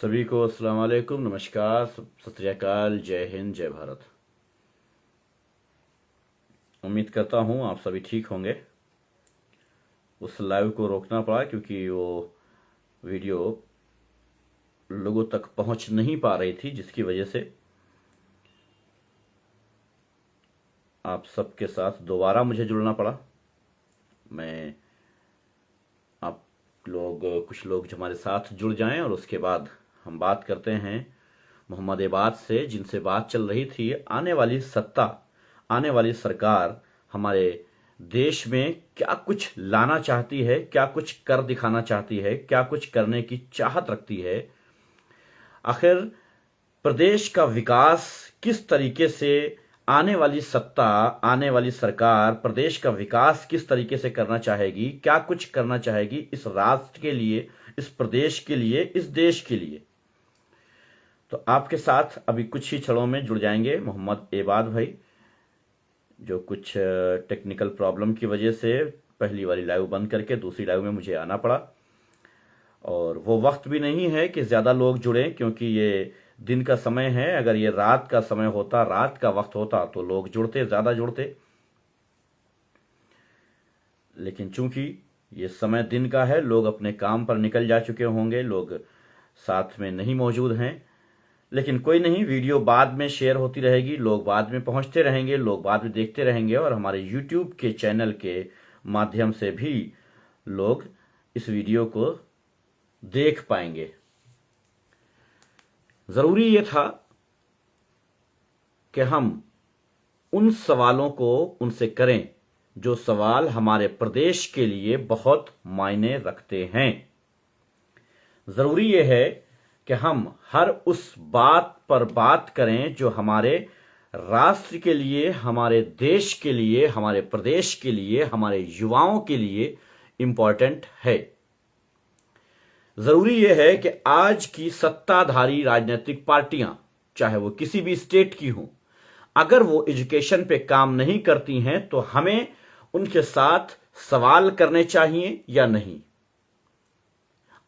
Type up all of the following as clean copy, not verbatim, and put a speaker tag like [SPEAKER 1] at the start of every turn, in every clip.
[SPEAKER 1] सभी को अस्सलाम वालेकुम, नमस्कार, सत श्री अकाल, जय हिंद, जय भारत। उम्मीद करता हूँ आप सभी ठीक होंगे। उस लाइव को रोकना पड़ा क्योंकि वो वीडियो लोगों तक पहुंच नहीं पा रही थी, जिसकी वजह से आप सबके साथ दोबारा मुझे जुड़ना पड़ा। मैं आप लोग कुछ लोग जो हमारे साथ जुड़ जाएं और उसके बाद हम बात करते हैं मोहम्मदाबाद से, जिनसे बात चल रही थी आने वाली सत्ता, आने वाली सरकार हमारे देश में क्या कुछ लाना चाहती है, क्या कुछ कर दिखाना चाहती है, क्या कुछ करने की चाहत रखती है। आखिर प्रदेश का विकास किस तरीके से, आने वाली सत्ता, आने वाली सरकार प्रदेश का विकास किस तरीके से करना चाहेगी, क्या कुछ करना चाहेगी इस राष्ट्र के लिए, इस प्रदेश के लिए, इस देश के लिए। तो आपके साथ अभी कुछ ही क्षणों में जुड़ जाएंगे मोहम्मद एबाद भाई, जो कुछ टेक्निकल प्रॉब्लम की वजह से पहली वाली लाइव बंद करके दूसरी लाइव में मुझे आना पड़ा। और वो वक्त भी नहीं है कि ज़्यादा लोग जुड़ें, क्योंकि ये दिन का समय है। अगर ये रात का समय होता, रात का वक्त होता, तो लोग जुड़ते, ज़्यादा जुड़ते। लेकिन चूंकि ये समय दिन का है, लोग अपने काम पर निकल जा चुके होंगे, लोग साथ में नहीं मौजूद हैं। लेकिन कोई नहीं, वीडियो बाद में शेयर होती रहेगी, लोग बाद में पहुंचते रहेंगे, लोग बाद में देखते रहेंगे, और हमारे यूट्यूब के चैनल के माध्यम से भी लोग इस वीडियो को देख पाएंगे। जरूरी ये था कि हम उन सवालों को उनसे करें जो सवाल हमारे प्रदेश के लिए बहुत मायने रखते हैं। जरूरी ये है कि हम हर उस बात पर बात करें जो हमारे राष्ट्र के लिए, हमारे देश के लिए, हमारे प्रदेश के लिए, हमारे युवाओं के लिए इंपॉर्टेंट है। जरूरी यह है कि आज की सत्ताधारी राजनीतिक पार्टियां, चाहे वो किसी भी स्टेट की हों, अगर वो एजुकेशन पे काम नहीं करती हैं तो हमें उनके साथ सवाल करने चाहिए या नहीं।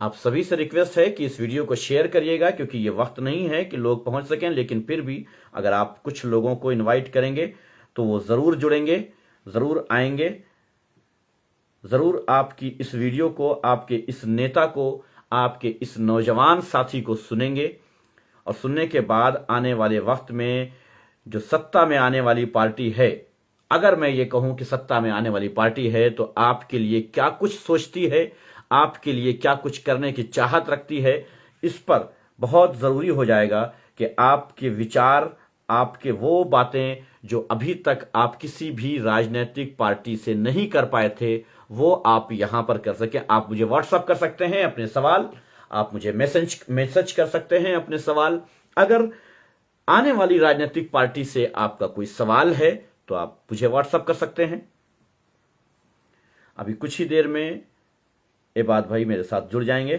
[SPEAKER 1] आप सभी से रिक्वेस्ट है कि इस वीडियो को शेयर करिएगा, क्योंकि ये वक्त नहीं है कि लोग पहुंच सकें। लेकिन फिर भी अगर आप कुछ लोगों को इनवाइट करेंगे तो वो जरूर जुड़ेंगे, जरूर आएंगे, जरूर आपकी इस वीडियो को, आपके इस नेता को, आपके इस नौजवान साथी को सुनेंगे। और सुनने के बाद आने वाले वक्त में जो सत्ता में आने वाली पार्टी है, अगर मैं ये कहूं कि सत्ता में आने वाली पार्टी है, तो आपके लिए क्या कुछ सोचती है, आपके लिए क्या कुछ करने की चाहत रखती है, इस पर बहुत जरूरी हो जाएगा कि आपके विचार, आपके वो बातें जो अभी तक आप किसी भी राजनीतिक पार्टी से नहीं कर पाए थे, वो आप यहां पर कर सकें। आप मुझे व्हाट्सएप कर सकते हैं अपने सवाल, आप मुझे मैसेज कर सकते हैं अपने सवाल। अगर आने वाली राजनीतिक पार्टी से आपका कोई सवाल है तो आप मुझे व्हाट्सएप कर सकते हैं। अभी कुछ ही देर में एबाद भाई मेरे साथ जुड़ जाएंगे।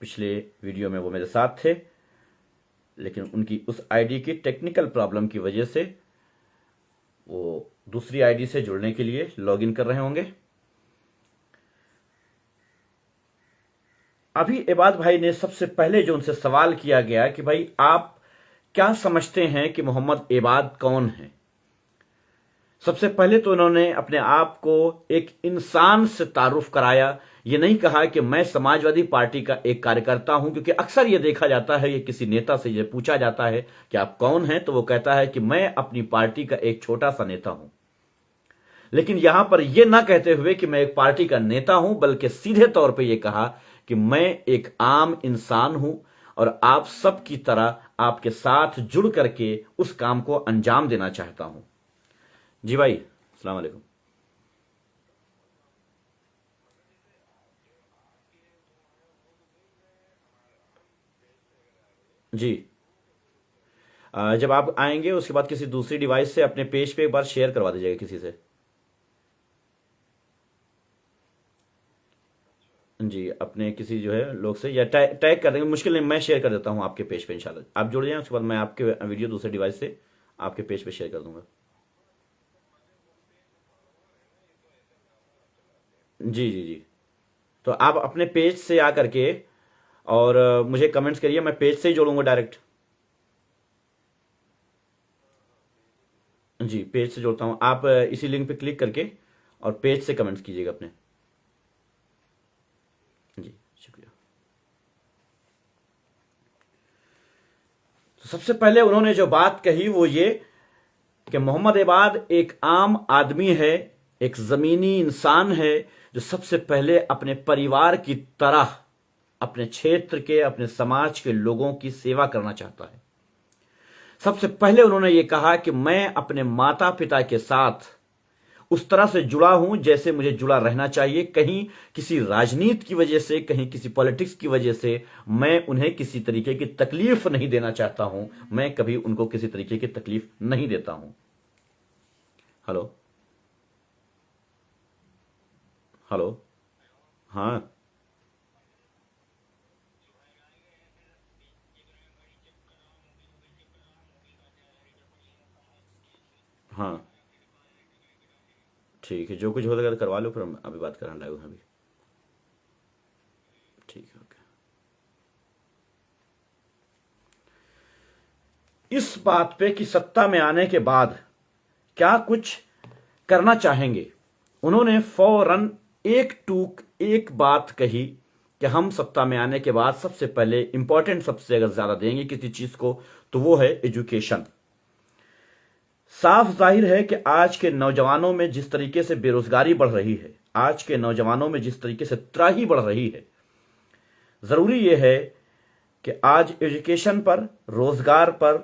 [SPEAKER 1] पिछले वीडियो में वो मेरे साथ थे, लेकिन उनकी उस आईडी की टेक्निकल प्रॉब्लम की वजह से वो दूसरी आईडी से जुड़ने के लिए लॉगिन कर रहे होंगे। अभी एबाद भाई ने सबसे पहले जो उनसे सवाल किया गया कि भाई आप क्या समझते हैं कि मोहम्मद एबाद कौन है। सबसे पहले तो उन्होंने अपने आप को एक इंसान से तारुफ कराया। ये नहीं कहा कि मैं समाजवादी पार्टी का एक कार्यकर्ता हूं, क्योंकि अक्सर ये देखा जाता है, ये किसी नेता से ये पूछा जाता है कि आप कौन हैं, तो वो कहता है कि मैं अपनी पार्टी का एक छोटा सा नेता हूं। लेकिन यहां पर यह ना कहते हुए कि मैं एक पार्टी का नेता हूं, बल्कि सीधे तौर पे यह कहा कि मैं एक आम इंसान हूं और आप सब की तरह आपके साथ जुड़ करके उस काम को अंजाम देना चाहता हूं। जी भाई, अस्सलाम वालेकुम। जी, जब आप आएंगे उसके बाद किसी दूसरी डिवाइस से अपने पेज पे एक बार शेयर करवा दीजिएगा किसी से। जी, अपने किसी जो है लोग से, या टैग कर देंगे, मुश्किल नहीं, मैं शेयर कर देता हूँ आपके पेज पे इंशाल्लाह। आप जुड़ जाएं, उसके बाद मैं आपके वीडियो दूसरे डिवाइस से आपके पेज पे शेयर कर दूंगा। जी जी जी। तो आप अपने पेज से आकर के और मुझे कमेंट्स करिए, मैं पेज से ही जोड़ूंगा डायरेक्ट। जी, पेज से जोड़ता हूं। आप इसी लिंक पे क्लिक करके और पेज से कमेंट्स कीजिएगा अपने। जी शुक्रिया। तो सबसे पहले उन्होंने जो बात कही वो ये कि मोहम्मद इबाद एक आम आदमी है, एक जमीनी इंसान है, जो सबसे पहले अपने परिवार की तरह अपने क्षेत्र के, अपने समाज के लोगों की सेवा करना चाहता है। सबसे पहले उन्होंने ये कहा कि मैं अपने माता पिता के साथ उस तरह से जुड़ा हूं जैसे मुझे जुड़ा रहना चाहिए। कहीं किसी राजनीति की वजह से, कहीं किसी पॉलिटिक्स की वजह से मैं उन्हें किसी तरीके की तकलीफ नहीं देना चाहता हूं। मैं कभी उनको किसी तरीके की तकलीफ नहीं देता हूं। Hello hello. हाँ हाँ ठीक है, जो कुछ हो लगा करवा लो, फिर हम अभी बात कराने लाए अभी। ठीक है, ओके। इस बात पे कि सत्ता में आने के बाद क्या कुछ करना चाहेंगे, उन्होंने फौरन एक बात कही कि हम सत्ता में आने के बाद सबसे पहले इंपॉर्टेंट, सबसे अगर ज्यादा देंगे किसी चीज को तो वो है एजुकेशन। साफ जाहिर है कि आज के नौजवानों में जिस तरीके से बेरोजगारी बढ़ रही है, आज के नौजवानों में जिस तरीके से त्राही बढ़ रही है, जरूरी यह है कि आज एजुकेशन पर, रोजगार पर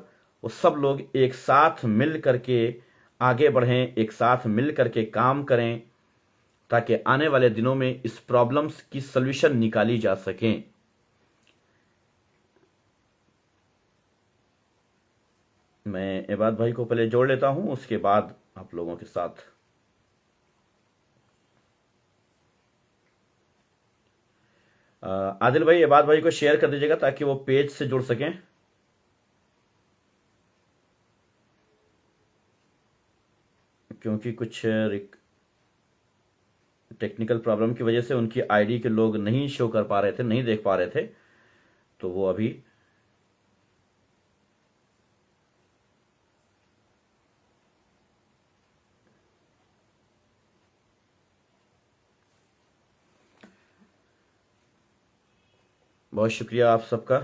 [SPEAKER 1] वो सब लोग एक साथ मिल करके आगे बढ़ें, एक साथ मिल करके काम करें, ताकि आने वाले दिनों में इस प्रॉब्लम्स की सॉल्यूशन निकाली जा सकें। मैं इबाद भाई को पहले जोड़ लेता हूं, उसके बाद आप लोगों के साथ। आदिल भाई, इबाद भाई को शेयर कर दीजिएगा ताकि वो पेज से जुड़ सकें। क्योंकि कुछ टेक्निकल प्रॉब्लम की वजह से उनकी आईडी के लोग नहीं शो कर पा रहे थे, नहीं देख पा रहे थे, तो वो अभी बहुत शुक्रिया आप सबका।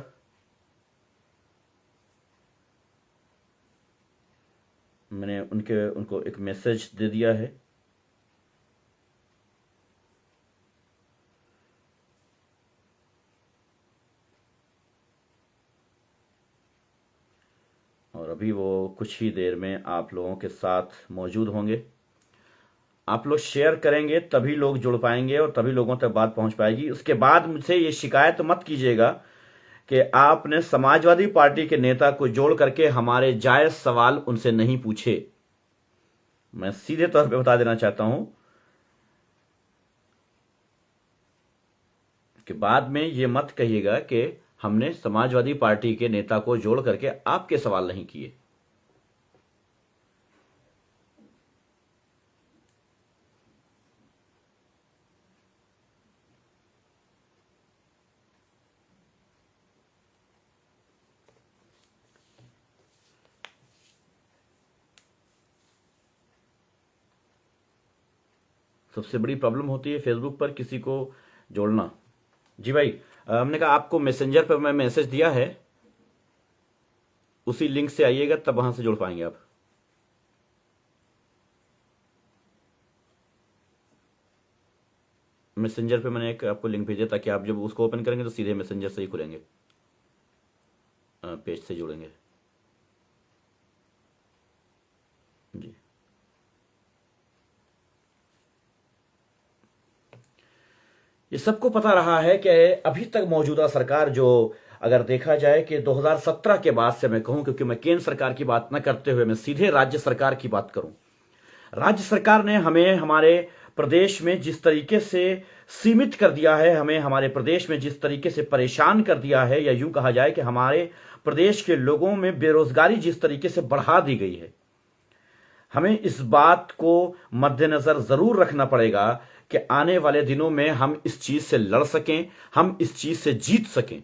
[SPEAKER 1] मैंने उनको एक मैसेज दे दिया है। और अभी वो कुछ ही देर में आप लोगों के साथ मौजूद होंगे। आप लोग शेयर करेंगे तभी लोग जुड़ पाएंगे और तभी लोगों तक बात पहुंच पाएगी। उसके बाद मुझसे ये शिकायत मत कीजिएगा कि आपने समाजवादी पार्टी के नेता को जोड़ करके हमारे जायज सवाल उनसे नहीं पूछे। मैं सीधे तौर पे बता देना चाहता हूं कि बाद में ये मत कहिएगा कि हमने समाजवादी पार्टी के नेता को जोड़ करके आपके सवाल नहीं किए। सबसे बड़ी प्रॉब्लम होती है फेसबुक पर किसी को जोड़ना। जी भाई, हमने कहा आपको मैसेंजर पर मैं मैसेज दिया है, उसी लिंक से आइएगा तब वहां से जुड़ पाएंगे आप। मैसेंजर पे मैंने एक आपको लिंक भेजा ताकि आप जब उसको ओपन करेंगे तो सीधे मैसेंजर से ही खुलेंगे, पेज से जुड़ेंगे। जी, ये सबको पता रहा है कि अभी तक मौजूदा सरकार, जो अगर देखा जाए कि 2017 के बाद से मैं कहूं, क्योंकि मैं केंद्र सरकार की बात न करते हुए मैं सीधे राज्य सरकार की बात करूं, राज्य सरकार ने हमें हमारे प्रदेश में जिस तरीके से सीमित कर दिया है, हमें हमारे प्रदेश में जिस तरीके से परेशान कर दिया है, या यूं कहा जाए कि हमारे प्रदेश के लोगों में बेरोजगारी जिस तरीके से बढ़ा दी गई है, हमें इस बात को मद्देनजर जरूर रखना पड़ेगा कि आने वाले दिनों में हम इस चीज से लड़ सकें, हम इस चीज से जीत सकें।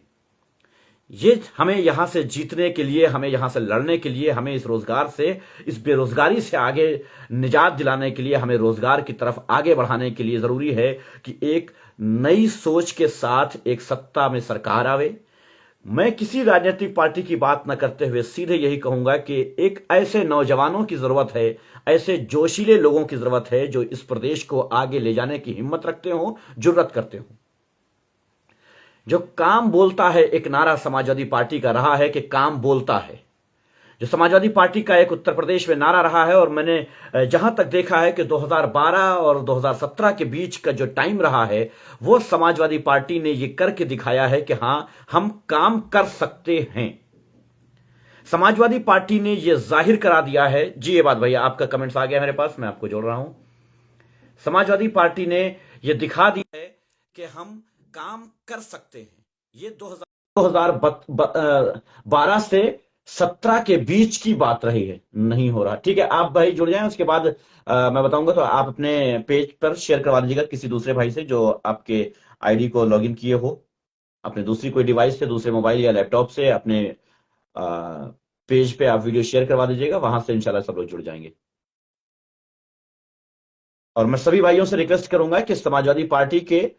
[SPEAKER 1] ये हमें यहां से जीतने के लिए, हमें यहां से लड़ने के लिए, हमें इस रोजगार से, इस बेरोजगारी से आगे निजात दिलाने के लिए, हमें रोजगार की तरफ आगे बढ़ाने के लिए जरूरी है कि एक नई सोच के साथ एक सत्ता में सरकार आवे। मैं किसी राजनीतिक पार्टी की बात न करते हुए सीधे यही कहूंगा कि एक ऐसे नौजवानों की जरूरत है, ऐसे जोशीले लोगों की जरूरत है जो इस प्रदेश को आगे ले जाने की हिम्मत रखते हो, जुर्रत करते हो। जो काम बोलता है, एक नारा समाजवादी पार्टी का रहा है कि काम बोलता है। जो समाजवादी पार्टी का एक उत्तर प्रदेश में नारा रहा है, और मैंने जहां तक देखा है कि 2012 और 2017 के बीच का जो टाइम रहा है, वो समाजवादी पार्टी ने ये करके दिखाया है कि हां, हम काम कर सकते हैं। समाजवादी पार्टी ने यह जाहिर करा दिया है। जी ये बात भैया, आपका कमेंट्स आ गया मेरे पास, मैं आपको जोड़ रहा हूं। समाजवादी पार्टी ने यह दिखा दिया है कि हम काम कर सकते हैं। ये 2012 से 17 के बीच की बात रही है, नहीं हो रहा। ठीक है, आप भाई जुड़ जाएं, उसके बाद मैं बताऊंगा, तो आप अपने पेज पर शेयर करवा दीजिएगा किसी दूसरे भाई से जो आपके आईडी को लॉगिन किए हो, अपने दूसरी कोई डिवाइस से, दूसरे मोबाइल या लैपटॉप से अपने पेज पे आप वीडियो शेयर करवा दीजिएगा, वहां से इंशाल्लाह सब लोग जुड़ जाएंगे। और मैं सभी भाइयों से रिक्वेस्ट करूंगा कि समाजवादी पार्टी के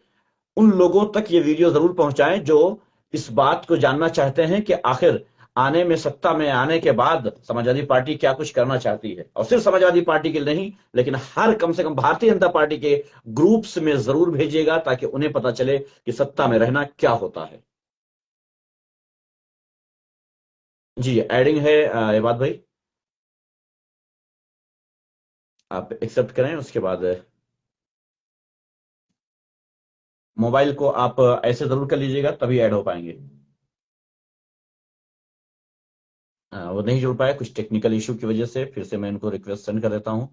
[SPEAKER 1] उन लोगों तक ये वीडियो जरूर पहुंचाएं जो इस बात को जानना चाहते हैं कि आखिर आने में, सत्ता में आने के बाद समाजवादी पार्टी क्या कुछ करना चाहती है। और सिर्फ समाजवादी पार्टी के लिए नहीं, लेकिन हर, कम से कम भारतीय जनता पार्टी के ग्रुप्स में जरूर भेजिएगा, ताकि उन्हें पता चले कि सत्ता में रहना क्या होता है। जी एडिंग है इबाद भाई, आप एक्सेप्ट करें, उसके बाद मोबाइल को आप ऐसे जरूर कर लीजिएगा, तभी ऐड हो पाएंगे। वो नहीं जुड़ पाए कुछ टेक्निकल इशू की वजह से, फिर से मैं इनको रिक्वेस्ट सेंड कर देता हूं।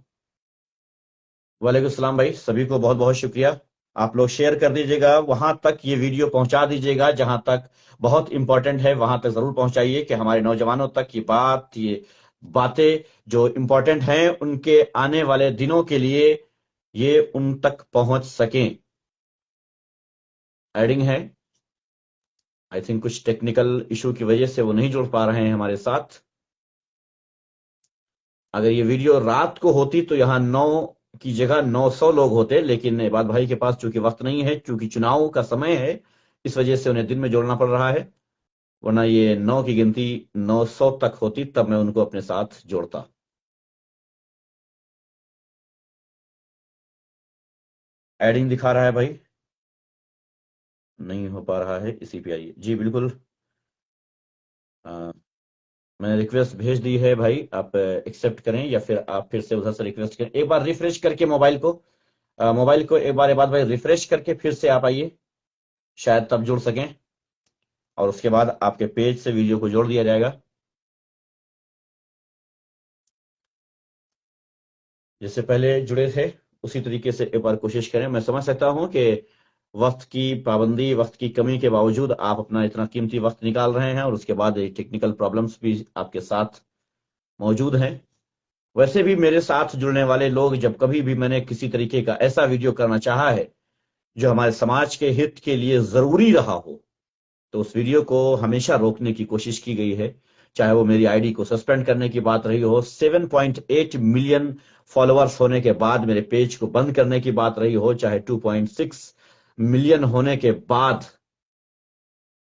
[SPEAKER 1] वालेकुम सलाम भाई, सभी को बहुत बहुत शुक्रिया। आप लोग शेयर कर दीजिएगा, वहां तक ये वीडियो पहुंचा दीजिएगा जहां तक बहुत इंपॉर्टेंट है, वहां तक जरूर पहुंचाइए कि हमारे नौजवानों तक ये बात, ये बातें जो इंपॉर्टेंट हैं उनके आने वाले दिनों के लिए ये उन तक पहुंच सकें। एडिंग है, आई थिंक कुछ टेक्निकल इशू की वजह से वो नहीं जुड़ पा रहे हैं हमारे साथ। अगर ये वीडियो रात को होती तो यहाँ 9 की जगह 900 लोग होते, लेकिन इबाद भाई के पास चूंकि वक्त नहीं है, चूंकि चुनाव का समय है, इस वजह से उन्हें दिन में जोड़ना पड़ रहा है। वरना ये 9 की गिनती 900 तक होती, तब मैं उनको अपने साथ जोड़ता। एडिंग दिखा रहा है भाई, नहीं हो पा रहा है, इसी पे आइए। जी बिल्कुल, मैंने रिक्वेस्ट भेज दी है भाई, आप एक्सेप्ट करें या फिर आप फिर से उधर से रिक्वेस्ट करें। एक बार रिफ्रेश करके मोबाइल को एक बार भाई रिफ्रेश करके फिर से आप आइए, शायद तब जुड़ सकें, और उसके बाद आपके पेज से वीडियो को जोड़ दिया जाएगा। जैसे पहले जुड़े थे उसी तरीके से एक बार कोशिश करें। मैं समझ सकता हूं कि वक्त की पाबंदी, वक्त की कमी के बावजूद आप अपना इतना कीमती वक्त निकाल रहे हैं, और उसके बाद टेक्निकल प्रॉब्लम्स भी आपके साथ मौजूद हैं। वैसे भी मेरे साथ जुड़ने वाले लोग, जब कभी भी मैंने किसी तरीके का ऐसा वीडियो करना चाहा है जो हमारे समाज के हित के लिए जरूरी रहा हो, तो उस वीडियो को हमेशा रोकने की कोशिश की गई है। चाहे वो मेरी आईडी को सस्पेंड करने की बात रही हो, 7.8 मिलियन फॉलोअर्स होने के बाद मेरे पेज को बंद करने की बात रही हो, चाहे 2.6 मिलियन होने के बाद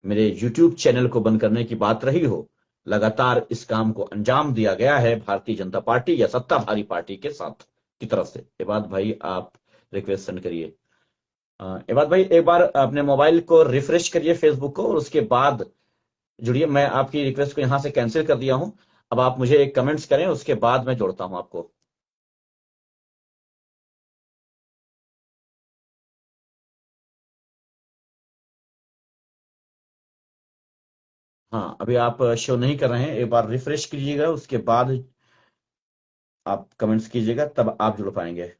[SPEAKER 1] मेरे यूट्यूब चैनल को बंद करने की बात रही हो, लगातार इस काम को अंजाम दिया गया है भारतीय जनता पार्टी या सत्ताधारी पार्टी के साथ की तरफ से। इबाद भाई आप रिक्वेस्ट सेंड करिए। इबाद भाई एक बार अपने मोबाइल को रिफ्रेश करिए, फेसबुक को, और उसके बाद जुड़िए। मैं आपकी रिक्वेस्ट को यहां से कैंसिल कर दिया हूं। अब आप मुझे एक कमेंट्स करें, उसके बाद मैं जोड़ता हूं आपको। हाँ, अभी आप शो नहीं कर रहे हैं, एक बार रिफ्रेश कीजिएगा, उसके बाद आप कमेंट्स कीजिएगा, तब आप जुड़ पाएंगे।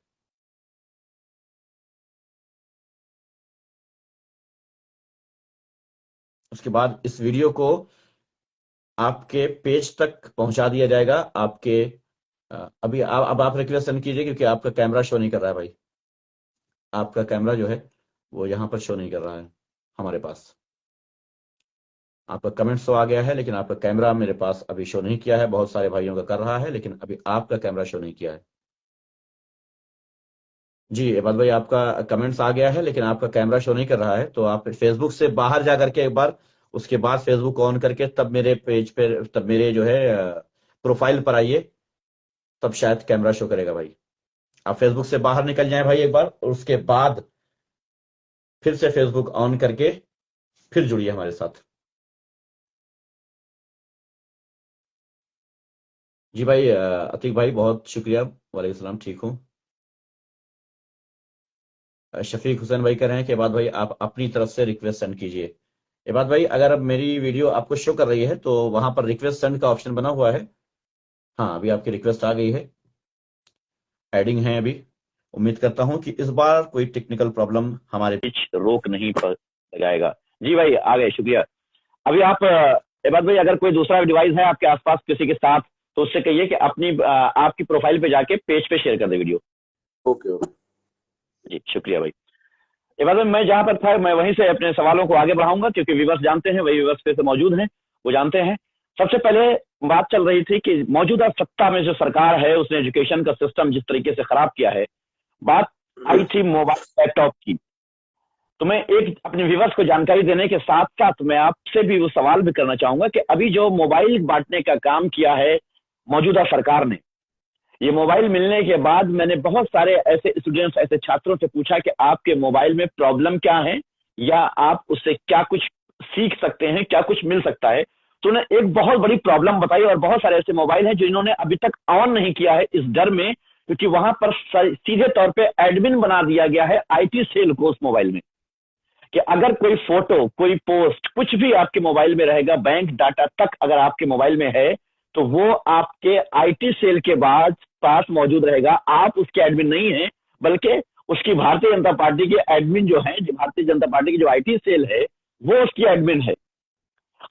[SPEAKER 1] उसके बाद इस वीडियो को आपके पेज तक पहुंचा दिया जाएगा। आपके अभी अब आप रिक्वेस्ट सेंड कीजिए, क्योंकि आपका कैमरा शो नहीं कर रहा है भाई। आपका कैमरा जो है वो यहाँ पर शो नहीं कर रहा है हमारे पास। आपका कमेंट्स तो आ गया है लेकिन आपका कैमरा मेरे पास अभी शो नहीं किया है। बहुत सारे भाइयों का कर रहा है लेकिन अभी आपका कैमरा शो नहीं किया है। जी इबाद भाई, आपका कमेंट्स आ गया है लेकिन आपका कैमरा शो नहीं कर रहा है, तो आप फेसबुक से बाहर जा करके एक बार, उसके बाद फेसबुक ऑन करके तब मेरे पेज पे, तब मेरे जो है प्रोफाइल पर आइए, तब शायद कैमरा शो करेगा भाई। आप फेसबुक से बाहर निकल जाएं भाई एक बार, और उसके बाद फिर से फेसबुक ऑन करके फिर जुड़िए हमारे साथ। जी भाई, अतीक भाई बहुत शुक्रिया। वालेकुम सलाम, ठीक हूँ। शफीक हुसैन भाई कह रहे हैं कि इबाद भाई आप अपनी तरफ से रिक्वेस्ट सेंड कीजिए। इबाद भाई, अगर अब मेरी वीडियो आपको शो कर रही है तो वहां पर रिक्वेस्ट सेंड का ऑप्शन बना हुआ है। हाँ, अभी आपकी रिक्वेस्ट आ गई है, एडिंग है अभी। उम्मीद करता हूं कि इस बार कोई टेक्निकल प्रॉब्लम हमारे बीच रोक नहीं लगाएगा। जी भाई आ गए, शुक्रिया। अभी आप इबाद भाई, अगर कोई दूसरा डिवाइस है आपके आसपास किसी के साथ, तो उससे कहिए कि अपनी आपकी प्रोफाइल पे जाके पेज पे शेयर कर दे वीडियो। ओके ओके जी, शुक्रिया भाई। इबाद भाई, मैं जहां पर था मैं वहीं से अपने सवालों को आगे बढ़ाऊंगा, क्योंकि विवर्स जानते हैं, वही विवर्स पे से मौजूद हैं, वो जानते हैं। सबसे पहले बात चल रही थी कि मौजूदा सत्ता में जो सरकार है उसने एजुकेशन का सिस्टम जिस तरीके से खराब किया है। बात आई थी मोबाइल लैपटॉप की। तो मैं एक अपने व्यूवर्स को जानकारी देने के साथ साथ मैं आपसे भी वो सवाल भी करना चाहूंगा कि अभी जो मोबाइल बांटने का काम किया है मौजूदा सरकार ने, ये मोबाइल मिलने के बाद मैंने बहुत सारे ऐसे स्टूडेंट्स, ऐसे छात्रों से पूछा कि आपके मोबाइल में प्रॉब्लम क्या है, या आप उससे क्या कुछ सीख सकते हैं, क्या कुछ मिल सकता है। तो उन्हें एक बहुत बड़ी प्रॉब्लम बताई, और बहुत सारे ऐसे मोबाइल हैं जो इन्होंने अभी तक ऑन नहीं किया है इस डर में, क्योंकि वहां पर सीधे तौर पे एडमिन बना दिया गया है आईटी सेल को उस मोबाइल में, कि अगर कोई फोटो, कोई पोस्ट, कुछ भी आपके मोबाइल में रहेगा, बैंक डाटा तक अगर आपके मोबाइल में है, तो वो आपके आईटी सेल के बाद पास मौजूद रहेगा। आप उसके एडमिन नहीं हैं, बल्कि उसकी भारतीय जनता पार्टी के एडमिन जो हैं, जो भारतीय जनता पार्टी की जो आईटी सेल है वो उसकी एडमिन है।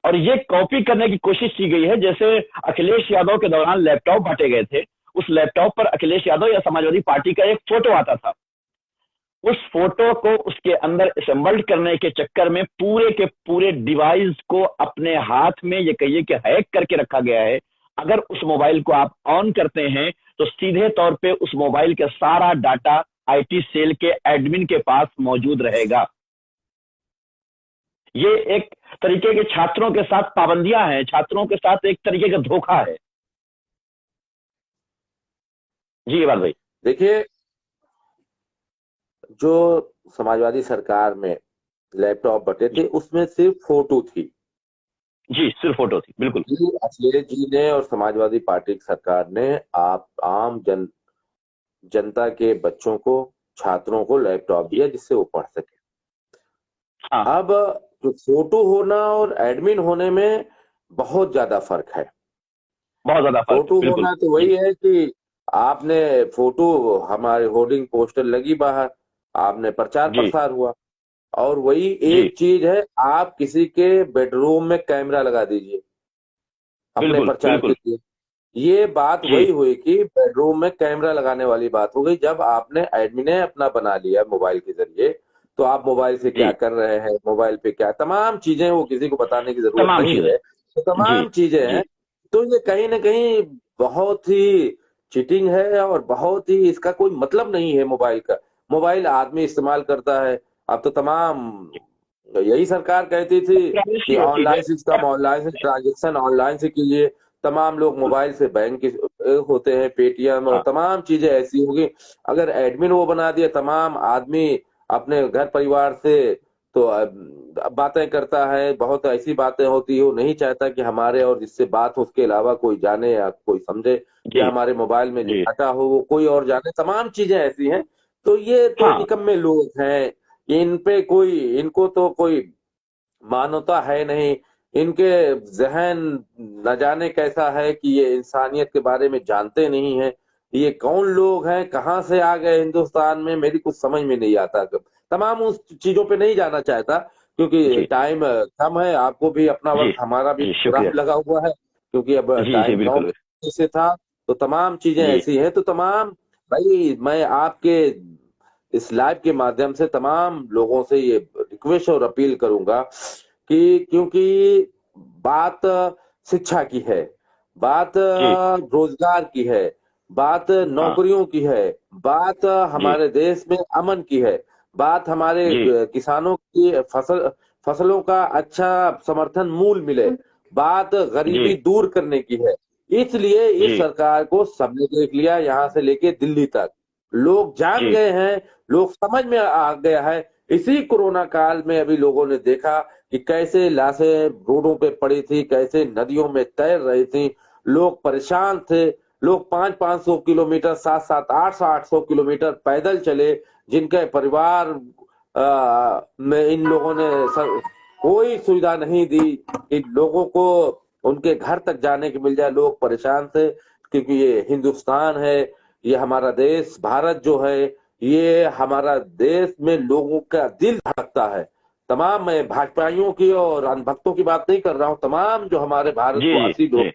[SPEAKER 1] और ये कॉपी करने की कोशिश की गई है। जैसे अखिलेश यादव के दौरान लैपटॉप बांटे गए थे, उस लैपटॉप पर अखिलेश यादव या समाजवादी पार्टी का एक फोटो आता था। उस फोटो को उसके अंदर असेंबल्ड करने के चक्कर में पूरे के पूरे डिवाइस को अपने हाथ में, ये कहिए कि हैक करके रखा गया है। अगर उस मोबाइल को आप ऑन करते हैं तो सीधे तौर पे उस मोबाइल का सारा डाटा आईटी सेल के एडमिन के पास मौजूद रहेगा। ये एक तरीके के छात्रों के साथ पाबंदियां हैं, छात्रों के साथ एक तरीके का धोखा है। जी ये बात भाई,
[SPEAKER 2] देखिए, जो समाजवादी सरकार में लैपटॉप बटे थे उसमें सिर्फ फोटो थी।
[SPEAKER 1] जी सिर्फ फोटो थी, बिल्कुल।
[SPEAKER 2] जी, अखिलेश जी ने और समाजवादी पार्टी की सरकार ने आप आम जनता के बच्चों को, छात्रों को लैपटॉप दिया जिससे वो पढ़ सके।
[SPEAKER 1] हाँ,
[SPEAKER 2] अब जो फोटो होना और एडमिन होने में बहुत ज्यादा फर्क है।
[SPEAKER 1] बहुत ज्यादा फर्क,
[SPEAKER 2] फोटो
[SPEAKER 1] बिल्कुल
[SPEAKER 2] होना तो
[SPEAKER 1] जी।
[SPEAKER 2] वही है कि आपने फोटो, हमारे होर्डिंग पोस्टर लगी बाहर, आपने प्रचार
[SPEAKER 1] जी
[SPEAKER 2] प्रसार हुआ। और वही
[SPEAKER 1] जी,
[SPEAKER 2] एक चीज है, आप किसी के बेडरूम में कैमरा लगा दीजिए अपने
[SPEAKER 1] बिल्कुल
[SPEAKER 2] प्रचार के
[SPEAKER 1] बिल्कुल
[SPEAKER 2] लिए। ये बात
[SPEAKER 1] जी
[SPEAKER 2] वही हुई कि बेडरूम में कैमरा लगाने वाली बात हो गई। जब आपने एडमिन अपना बना लिया मोबाइल के जरिए, तो आप मोबाइल से क्या
[SPEAKER 1] जी,
[SPEAKER 2] कर रहे हैं, मोबाइल पे क्या तमाम चीजें, वो किसी को बताने की जरूरत
[SPEAKER 1] तमाम
[SPEAKER 2] नहीं
[SPEAKER 1] चीजें।
[SPEAKER 2] है, तो
[SPEAKER 1] जी
[SPEAKER 2] तमाम चीजें
[SPEAKER 1] जी,
[SPEAKER 2] हैं। तो ये कहीं ना कहीं बहुत ही चीटिंग है, और बहुत ही इसका कोई मतलब नहीं है मोबाइल का। मोबाइल आदमी इस्तेमाल करता है। अब तो तमाम, यही सरकार कहती थी कि
[SPEAKER 1] प्राइवेसी होती है।
[SPEAKER 2] ऑनलाइन सिस्टम, ऑनलाइन से ट्रांजेक्शन ऑनलाइन से कीजिए। तमाम लोग मोबाइल से बैंक होते हैं, पेटीएम और
[SPEAKER 1] हाँ
[SPEAKER 2] तमाम चीजें ऐसी होगी। अगर एडमिन वो बना दिया, तमाम आदमी अपने घर परिवार से तो बातें करता है, बहुत ऐसी बातें होती है, वो नहीं चाहता कि हमारे और जिससे बात हो उसके अलावा कोई जाने या कोई समझे,
[SPEAKER 1] जी
[SPEAKER 2] या हमारे मोबाइल में जो
[SPEAKER 1] जी,
[SPEAKER 2] डाटा हो वो कोई और जाने। तमाम चीजें ऐसी हैं। तो ये तो
[SPEAKER 1] हाँ
[SPEAKER 2] निकम्मे लोग हैं। इन पे कोई, इनको तो कोई मानवता है नहीं। इनके जहन न जाने कैसा है कि ये इंसानियत के बारे में जानते नहीं है। ये कौन लोग हैं, कहाँ से आ गए हिंदुस्तान में, मेरी कुछ समझ में नहीं आता। तमाम उस चीजों पे नहीं जाना चाहता, क्योंकि
[SPEAKER 1] जी
[SPEAKER 2] टाइम कम है। आपको भी अपना
[SPEAKER 1] जी
[SPEAKER 2] वक्त, हमारा भी
[SPEAKER 1] जी, शुक्रिया।
[SPEAKER 2] प्रोग्राम लगा हुआ है, क्योंकि अब
[SPEAKER 1] जी जी,
[SPEAKER 2] टाइम 9
[SPEAKER 1] बिल्कुल।
[SPEAKER 2] बजे से था। तो तमाम चीजें
[SPEAKER 1] जी
[SPEAKER 2] ऐसी हैं। तो तमाम, भाई मैं आपके इस लाइव के माध्यम से तमाम लोगों से ये रिक्वेस्ट और अपील करूंगा कि क्योंकि बात शिक्षा की है, बात
[SPEAKER 1] जी
[SPEAKER 2] रोजगार की है, बात
[SPEAKER 1] हाँ
[SPEAKER 2] नौकरियों की है, बात
[SPEAKER 1] जी
[SPEAKER 2] हमारे देश में अमन की है, बात हमारे
[SPEAKER 1] जी
[SPEAKER 2] किसानों की फसलों का अच्छा समर्थन मूल्य मिले, बात
[SPEAKER 1] जी
[SPEAKER 2] गरीबी दूर करने की है। इसलिए इस
[SPEAKER 1] जी
[SPEAKER 2] सरकार को सबने देख लिया, यहाँ से लेके दिल्ली तक लोग जान
[SPEAKER 1] जी
[SPEAKER 2] गए हैं, लोग समझ में आ गया है। इसी कोरोना काल में अभी लोगों ने देखा कि कैसे लाशें रोडों पे पड़ी थी, कैसे नदियों में तैर रही थी, लोग परेशान थे, लोग 500-500 किलोमीटर, 700-700, 800-800 किलोमीटर पैदल चले, जिनके परिवार में इन लोगों ने कोई सुविधा नहीं दी कि लोगों को उनके घर तक जाने की मिल जाए। लोग परेशान थे क्योंकि ये हिंदुस्तान है, ये हमारा देश भारत जो है, ये हमारा देश में लोगों का दिल धड़कता है। तमाम, मैं भाजपाइयों की और अनभक्तों की बात नहीं कर रहा हूं, तमाम जो हमारे
[SPEAKER 1] जी
[SPEAKER 2] भारतवासी
[SPEAKER 1] जी
[SPEAKER 2] लोग,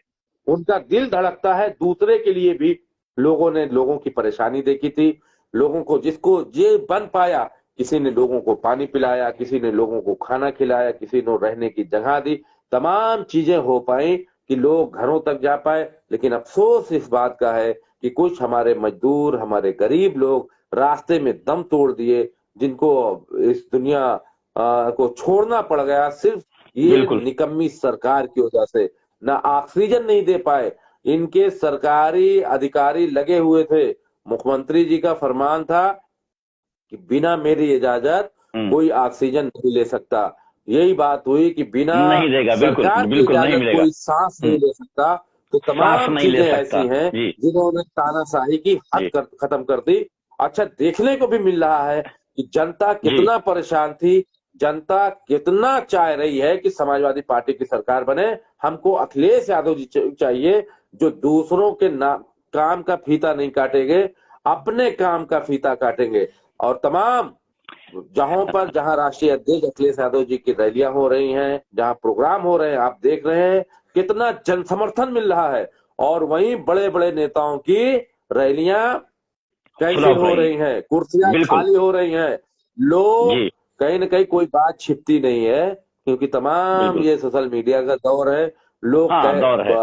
[SPEAKER 2] उनका दिल धड़कता है दूसरे के लिए भी। लोगों ने लोगों की परेशानी देखी थी, लोगों को जिसको ये बन पाया, किसी ने लोगों को पानी पिलाया, किसी ने लोगों को खाना खिलाया, किसी ने रहने की जगह दी, तमाम चीजें हो पाई कि लोग घरों तक जा पाए। लेकिन अफसोस इस बात का है कि कुछ हमारे मजदूर, हमारे गरीब लोग रास्ते में दम तोड़ दिए, जिनको इस दुनिया को छोड़ना पड़ गया सिर्फ ये
[SPEAKER 1] बिल्कुल
[SPEAKER 2] निकम्मी सरकार की वजह से। ना ऑक्सीजन नहीं दे पाए, इनके सरकारी अधिकारी लगे हुए थे। मुख्यमंत्री जी का फरमान था कि बिना मेरी इजाजत
[SPEAKER 1] हम्म
[SPEAKER 2] कोई ऑक्सीजन नहीं ले सकता। यही बात हुई कि बिना
[SPEAKER 1] नहीं देगा बिल्कुल
[SPEAKER 2] सरकार की
[SPEAKER 1] बिल्कुल नहीं
[SPEAKER 2] इजाजत
[SPEAKER 1] मिलेगा
[SPEAKER 2] कोई सांस नहीं
[SPEAKER 1] हम्म
[SPEAKER 2] ले सकता। तो
[SPEAKER 1] सांस
[SPEAKER 2] तमाम
[SPEAKER 1] नहीं ले
[SPEAKER 2] चीजें
[SPEAKER 1] सकता
[SPEAKER 2] ऐसी हैं
[SPEAKER 1] जी
[SPEAKER 2] जिन्होंने तानाशाही की हद
[SPEAKER 1] जी
[SPEAKER 2] खत्म कर दी। अच्छा, देखने को भी मिल रहा है कि जनता
[SPEAKER 1] जी
[SPEAKER 2] कितना परेशान थी, जनता कितना चाह रही है कि समाजवादी पार्टी की सरकार बने। हमको अखिलेश यादव जी चाहिए, जो दूसरों के काम का फीता नहीं काटेंगे, अपने काम का फीता काटेंगे। और तमाम जहां राष्ट्रीय अध्यक्ष अखिलेश यादव जी की रैलियां हो रही हैं, जहां प्रोग्राम हो रहे हैं, आप देख रहे हैं कितना जन समर्थन मिल रहा है। और वहीं बड़े बड़े नेताओं की रैलियां कैंसिल
[SPEAKER 1] फ्लॉप
[SPEAKER 2] हो
[SPEAKER 1] रही
[SPEAKER 2] रही हैं, कुर्सियां
[SPEAKER 1] बिल्कुल
[SPEAKER 2] खाली हो रही हैं। लोग
[SPEAKER 1] जी
[SPEAKER 2] कहीं ना कहीं कोई बात छिपती नहीं है, क्योंकि तमाम
[SPEAKER 1] बिल्कुल
[SPEAKER 2] ये सोशल मीडिया का दौर है। लोग
[SPEAKER 1] हाँ दौर है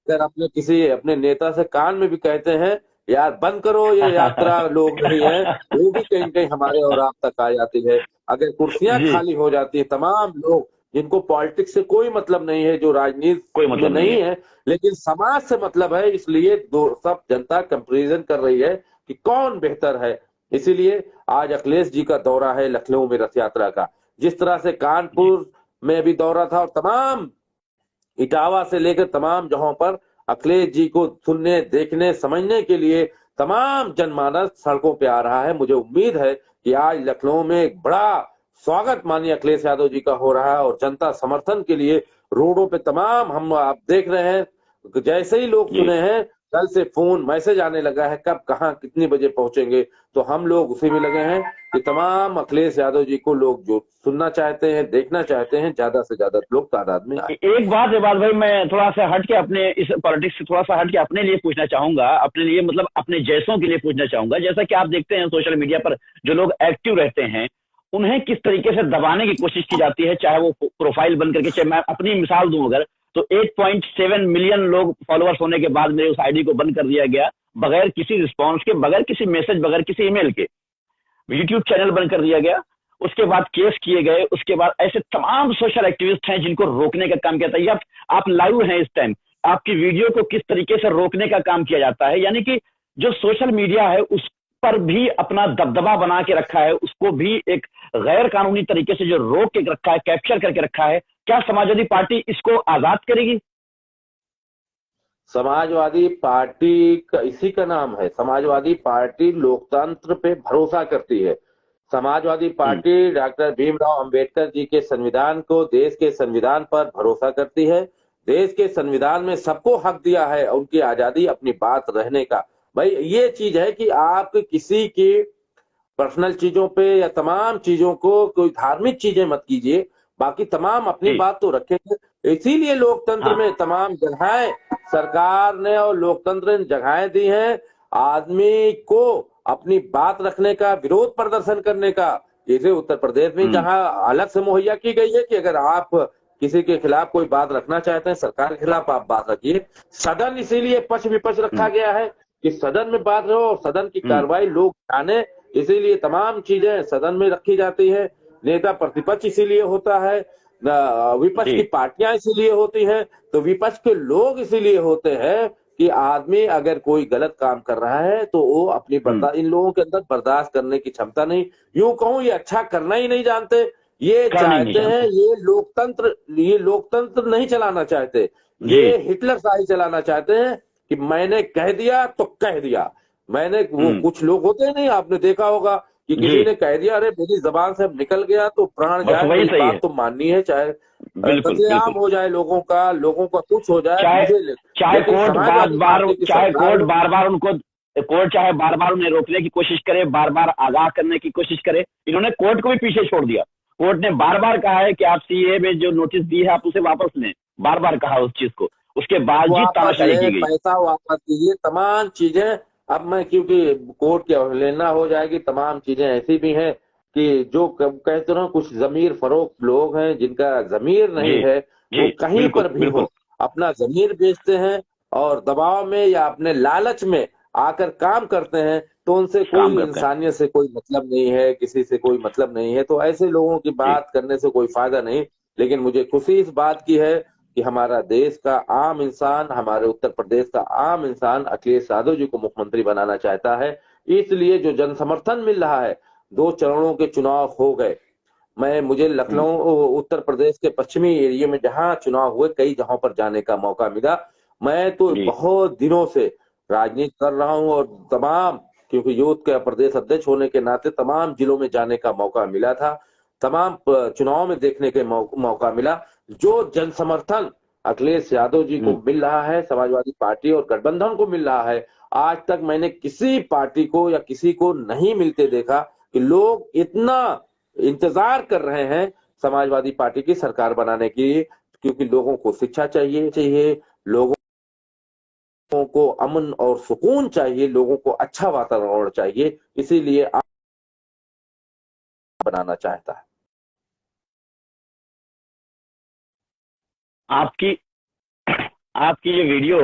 [SPEAKER 2] अगर अपने किसी अपने नेता से कान में भी कहते हैं यार बंद करो ये यात्रा, लोग नहीं है, वो भी कहीं कहीं हमारे और आप तक आ जाती है। अगर कुर्सियां
[SPEAKER 1] जी
[SPEAKER 2] खाली हो जाती है, तमाम लोग जिनको पॉलिटिक्स से कोई मतलब नहीं है, जो
[SPEAKER 1] कोई
[SPEAKER 2] राजनीति में
[SPEAKER 1] मतलब नहीं
[SPEAKER 2] नहीं
[SPEAKER 1] है
[SPEAKER 2] है, लेकिन समाज से मतलब है, इसलिए दो सब जनता कंपैरिजन कर रही है कि कौन बेहतर है। इसीलिए आज अखिलेश जी का दौरा है लखनऊ में रथ यात्रा का। जिस तरह से
[SPEAKER 1] जी
[SPEAKER 2] कानपुर में भी दौरा था, और तमाम इटावा से लेकर तमाम जगहों पर अखिलेश जी को सुनने, देखने, समझने के लिए तमाम जनमानस सड़कों पे आ रहा है। मुझे उम्मीद है कि आज लखनऊ में एक बड़ा स्वागत माननीय अखिलेश यादव जी का हो रहा है, और जनता समर्थन के लिए रोडों पे तमाम, हम आप देख रहे हैं जैसे ही लोग
[SPEAKER 1] जी
[SPEAKER 2] सुने हैं, कल से फोन मैसेज आने लगा है कब कहाँ कितनी बजे पहुंचेंगे। तो हम लोग उसी में लगे हैं कि तमाम अखिलेश यादव जी को लोग जो सुनना चाहते हैं, देखना चाहते हैं, ज्यादा से ज्यादा लोग तादाद में आए।
[SPEAKER 1] एक बात इबाद भाई मैं थोड़ा सा हट के अपने इस पॉलिटिक्स से थोड़ा सा हट के अपने लिए पूछना चाहूंगा, अपने लिए मतलब अपने जैसों के लिए पूछना चाहूंगा। जैसा कि आप देखते हैं सोशल मीडिया पर जो लोग एक्टिव रहते हैं उन्हें किस तरीके से दबाने की कोशिश की जाती है, चाहे वो प्रोफाइल बन करके, चाहे मैं अपनी मिसाल दूं अगर, तो 8.7 मिलियन लोग फॉलोअर्स होने के बाद मेरे उस आईडी को बंद कर दिया गया, बगैर किसी रिस्पॉन्स के, बगैर किसी मैसेज, बगैर किसी ईमेल के। यूट्यूब चैनल बंद कर दिया गया, उसके बाद केस किए गए, उसके बाद ऐसे तमाम सोशल एक्टिविस्ट हैं जिनको रोकने का काम किया जाता है। आप लाइव हैं इस टाइम, आपकी वीडियो को किस तरीके से रोकने का काम किया जाता है, यानी कि जो सोशल मीडिया है उस पर भी अपना दबदबा बना के रखा है, उसको भी एक गैर कानूनी तरीके से जो रोक के रखा है, कैप्चर करके रखा है। क्या समाजवादी पार्टी इसको आजाद करेगी?
[SPEAKER 2] समाजवादी पार्टी का इसी का नाम है, समाजवादी पार्टी लोकतंत्र पे भरोसा करती है। समाजवादी
[SPEAKER 1] हम्म
[SPEAKER 2] पार्टी डॉक्टर भीमराव अंबेडकर जी के संविधान को, देश के संविधान पर भरोसा करती है। देश के संविधान में सबको हक दिया है उनकी आजादी, अपनी बात रहने का। भाई ये चीज है कि आप किसी की पर्सनल चीजों पे या तमाम चीजों को, कोई धार्मिक चीजें मत कीजिए, बाकी तमाम अपनी
[SPEAKER 1] जी
[SPEAKER 2] बात तो रखेंगे। इसीलिए लोकतंत्र
[SPEAKER 1] हाँ
[SPEAKER 2] में तमाम जगहें सरकार ने और लोकतंत्र ने जगहें दी हैं आदमी को अपनी बात रखने का, विरोध प्रदर्शन करने का। जैसे उत्तर प्रदेश में जहां अलग से मुहैया की गई है कि अगर आप किसी के खिलाफ कोई बात रखना चाहते हैं, सरकार के खिलाफ, आप बात रखिए। सदन इसीलिए पक्ष विपक्ष रखा गया है कि सदन में बात रहो और सदन की कार्रवाई लोग जाने, इसीलिए तमाम चीजें सदन में रखी जाती है। नेता प्रतिपक्ष इसीलिए होता है, विपक्ष की पार्टियां इसीलिए होती हैं, तो विपक्ष के लोग इसीलिए होते हैं कि आदमी अगर कोई गलत काम कर रहा है तो वो अपनी इन लोगों के अंदर बर्दाश्त करने की क्षमता नहीं, यूं कहूं ये अच्छा करना ही नहीं जानते। ये चाहते हैं, ये लोकतंत्र नहीं चलाना चाहते, ये हिटलर शाही चलाना चाहते हैं कि मैंने कह दिया तो कह दिया। मैंने वो कुछ लोग होते हैं, नहीं आपने देखा होगा कि किसी ने कह दिया, अरे मेरी जबान से अब निकल गया तो प्राण जाए, मेरी बात तो माननी है, चाहे कत्लेआम हो जाए लोगों का कुछ हो जाए,
[SPEAKER 3] चाहे कोर्ट बार बार उनको चाहे बार बार उन्हें रोकने की कोशिश करे, बार बार आगाह करने की कोशिश करे। इन्होंने कोर्ट को भी पीछे छोड़ दिया। कोर्ट ने बार बार कहा है कि आप सीए में जो नोटिस दी है आप उसे वापस लें, बार बार कहा उस चीज को, उसके बावजूद तानाशाही की गई।
[SPEAKER 2] पैसा वापस कीजिए, तमाम चीजें। अब मैं क्योंकि कोर्ट की अवहेलना हो जाएगी, तमाम चीजें ऐसी भी हैं कि जो कहते ना, कुछ जमीर फरोख्त लोग हैं जिनका जमीर नहीं है, वो कहीं पर भी हो अपना जमीर बेचते हैं और दबाव में या अपने लालच में आकर काम करते हैं, तो उनसे कोई इंसानियत से कोई मतलब नहीं है, किसी से कोई मतलब नहीं है। तो ऐसे लोगों की बात करने से कोई फायदा नहीं। लेकिन मुझे खुशी इस बात की है कि हमारा देश का आम इंसान, हमारे उत्तर प्रदेश का आम इंसान अखिलेश यादव जी को मुख्यमंत्री बनाना चाहता है। इसलिए जो जन समर्थन मिल रहा है, 2 चरणों के चुनाव हो गए। मुझे लखनऊ, उत्तर प्रदेश के पश्चिमी एरिया में जहां चुनाव हुए, कई जगहों पर जाने का मौका मिला। मैं तो बहुत दिनों से राजनीति कर रहा हूं और तमाम, क्योंकि यूथ के प्रदेश अध्यक्ष होने के नाते तमाम जिलों में जाने का मौका मिला था, तमाम चुनाव में देखने के मौका मिला। जो जन समर्थन अखिलेश यादव जी को मिल रहा है, समाजवादी पार्टी और गठबंधन को मिल रहा है, आज तक मैंने किसी पार्टी को या किसी को नहीं मिलते देखा कि लोग इतना इंतजार कर रहे हैं समाजवादी पार्टी की सरकार बनाने की। क्योंकि लोगों को शिक्षा चाहिए, लोगों को अमन और सुकून चाहिए, लोगों को अच्छा वातावरण चाहिए, इसीलिए आप बनाना चाहता है।
[SPEAKER 3] आपकी ये वीडियो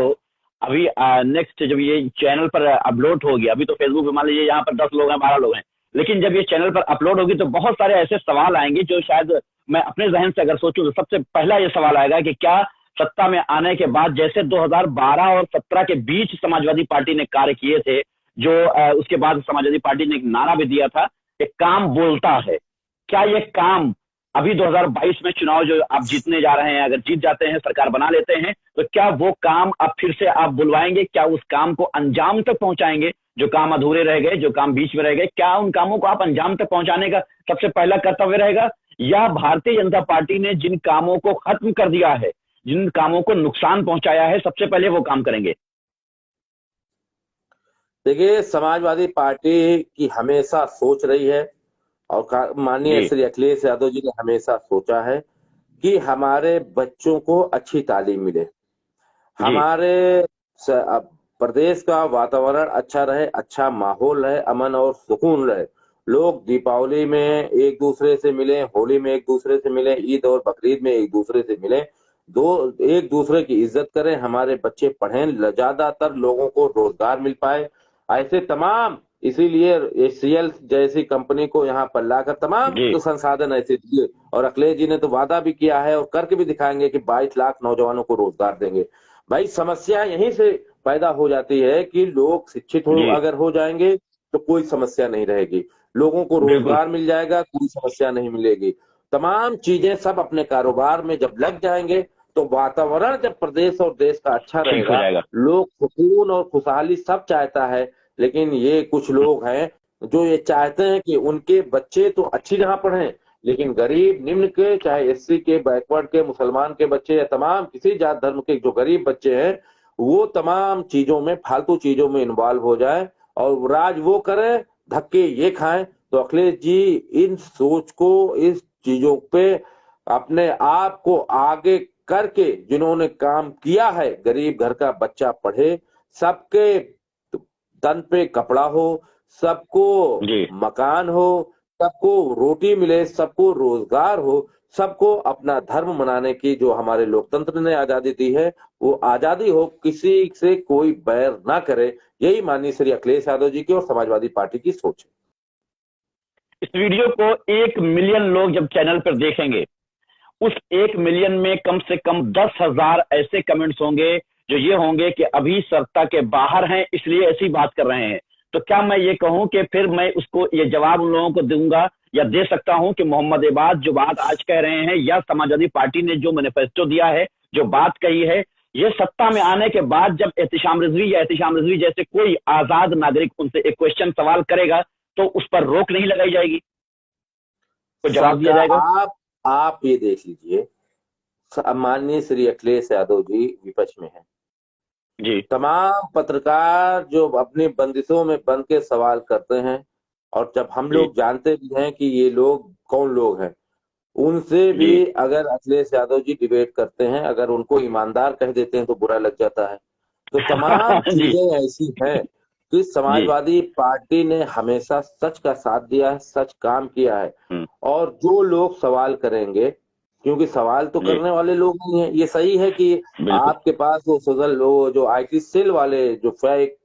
[SPEAKER 3] अभी नेक्स्ट जब ये चैनल पर अपलोड होगी, अभी तो फेसबुक पे मान लीजिए यहाँ पर 10 लोग हैं, 12 लोग हैं, लेकिन जब ये चैनल पर अपलोड होगी तो बहुत सारे ऐसे सवाल आएंगे जो शायद मैं अपने जहन से अगर सोचूं तो सबसे पहला ये सवाल आएगा कि क्या सत्ता में आने के बाद जैसे 2012 और 17 के बीच समाजवादी पार्टी ने कार्य किए थे, जो उसके बाद समाजवादी पार्टी ने एक नारा भी दिया था कि काम बोलता है, क्या ये काम अभी 2022 में चुनाव जो आप जीतने जा रहे हैं, अगर जीत जाते हैं, सरकार बना लेते हैं, तो क्या वो काम अब फिर से आप बुलवाएंगे? क्या उस काम को अंजाम तक पहुंचाएंगे? जो काम अधूरे रह गए, जो काम बीच में रह गए, क्या उन कामों को आप अंजाम तक पहुंचाने का सबसे पहला कर्तव्य रहेगा? या भारतीय जनता पार्टी ने जिन कामों को खत्म कर दिया है, जिन कामों को नुकसान पहुंचाया है, सबसे पहले वो काम करेंगे?
[SPEAKER 2] देखिए, समाजवादी पार्टी की हमेशा सोच रही है और माननीय श्री अखिलेश यादव जी ने हमेशा सोचा है कि हमारे बच्चों को अच्छी तालीम मिले, हमारे प्रदेश का वातावरण अच्छा रहे, अच्छा माहौल रहे, अमन और सुकून रहे, लोग दीपावली में एक दूसरे से मिले, होली में एक दूसरे से मिले, ईद और बकरीद में एक दूसरे से मिले, एक दूसरे की इज्जत करें, हमारे बच्चे पढ़ें, ज्यादातर लोगों को रोजगार मिल पाए। ऐसे तमाम, इसीलिए एचसीएल जैसी कंपनी को यहाँ पर लाकर तमाम तो संसाधन ऐसे दिए और अखिलेश जी ने तो वादा भी किया है और करके भी दिखाएंगे कि 22 लाख नौजवानों को रोजगार देंगे। भाई, समस्या यहीं से पैदा हो जाती है कि लोग शिक्षित अगर हो जाएंगे तो कोई समस्या नहीं रहेगी, लोगों को रोजगार मिल जाएगा, कोई समस्या नहीं मिलेगी। तमाम चीजें सब अपने कारोबार में जब लग जाएंगे तो वातावरण जब प्रदेश और देश का अच्छा रहेगा, लोग सुकून और खुशहाली सब चाहता है। लेकिन ये कुछ लोग हैं जो ये चाहते हैं कि उनके बच्चे तो अच्छी जगह पढ़ें, लेकिन गरीब निम्न के, चाहे एससी के, बैकवर्ड के, मुसलमान के बच्चे या तमाम किसी जात धर्म के जो गरीब बच्चे हैं, वो तमाम चीजों में, फालतू चीजों में इन्वॉल्व हो जाए और राज वो करें, धक्के ये खाएं। तो अखिलेश जी इन सोच को, इस चीजों पे अपने आप को आगे करके जिन्होंने काम किया है, गरीब घर का बच्चा पढ़े, सबके तन पे कपड़ा हो, सबको
[SPEAKER 3] जी
[SPEAKER 2] मकान हो, सबको रोटी मिले, सबको रोजगार हो, सबको अपना धर्म मनाने की जो हमारे लोकतंत्र ने आजादी दी है, वो आजादी हो, किसी से कोई बैर ना करे। यही माननीय श्री अखिलेश यादव जी की और समाजवादी पार्टी की सोच है।
[SPEAKER 3] इस वीडियो को 1 मिलियन लोग जब चैनल पर देखेंगे, उस 1 मिलियन में कम से कम 10,000 ऐसे कमेंट्स होंगे जो ये होंगे कि अभी सत्ता के बाहर हैं इसलिए ऐसी बात कर रहे हैं। तो क्या मैं ये कहूं कि फिर मैं उसको ये जवाब उन लोगों को दूंगा या दे सकता हूं कि मोहम्मद इबाद जो बात आज कह रहे हैं या समाजवादी पार्टी ने जो मैनिफेस्टो दिया है, जो बात कही है, ये सत्ता में आने के बाद जब एहतिशाम रिजवी या एहतिशाम रिजवी जैसे कोई आजाद नागरिक उनसे एक क्वेश्चन सवाल करेगा तो उस पर रोक नहीं लगाई जाएगी, तो जवाब दिया जाएगा?
[SPEAKER 2] आप ये देख लीजिए, माननीय श्री अखिलेश यादव जी विपक्ष में हैं।
[SPEAKER 3] जी
[SPEAKER 2] तमाम पत्रकार जो अपनी बंदिशों में बंद के सवाल करते हैं, और जब हम लोग जानते भी हैं कि ये लोग कौन लोग हैं, उनसे भी
[SPEAKER 3] जी
[SPEAKER 2] अगर अखिलेश यादव जी डिबेट करते हैं, अगर उनको ईमानदार कह देते हैं तो बुरा लग जाता है। तो तमाम
[SPEAKER 3] जी
[SPEAKER 2] चीजें ऐसी हैं कि
[SPEAKER 3] जी
[SPEAKER 2] समाजवादी पार्टी ने हमेशा सच का साथ दिया है, सच काम किया है। और जो लोग सवाल करेंगे, क्योंकि सवाल तो
[SPEAKER 3] जी
[SPEAKER 2] करने वाले लोग नहीं है, ये सही है कि
[SPEAKER 3] बिल्कुल
[SPEAKER 2] आपके पास वो सोशल वो जो आईटी सेल वाले जो फेक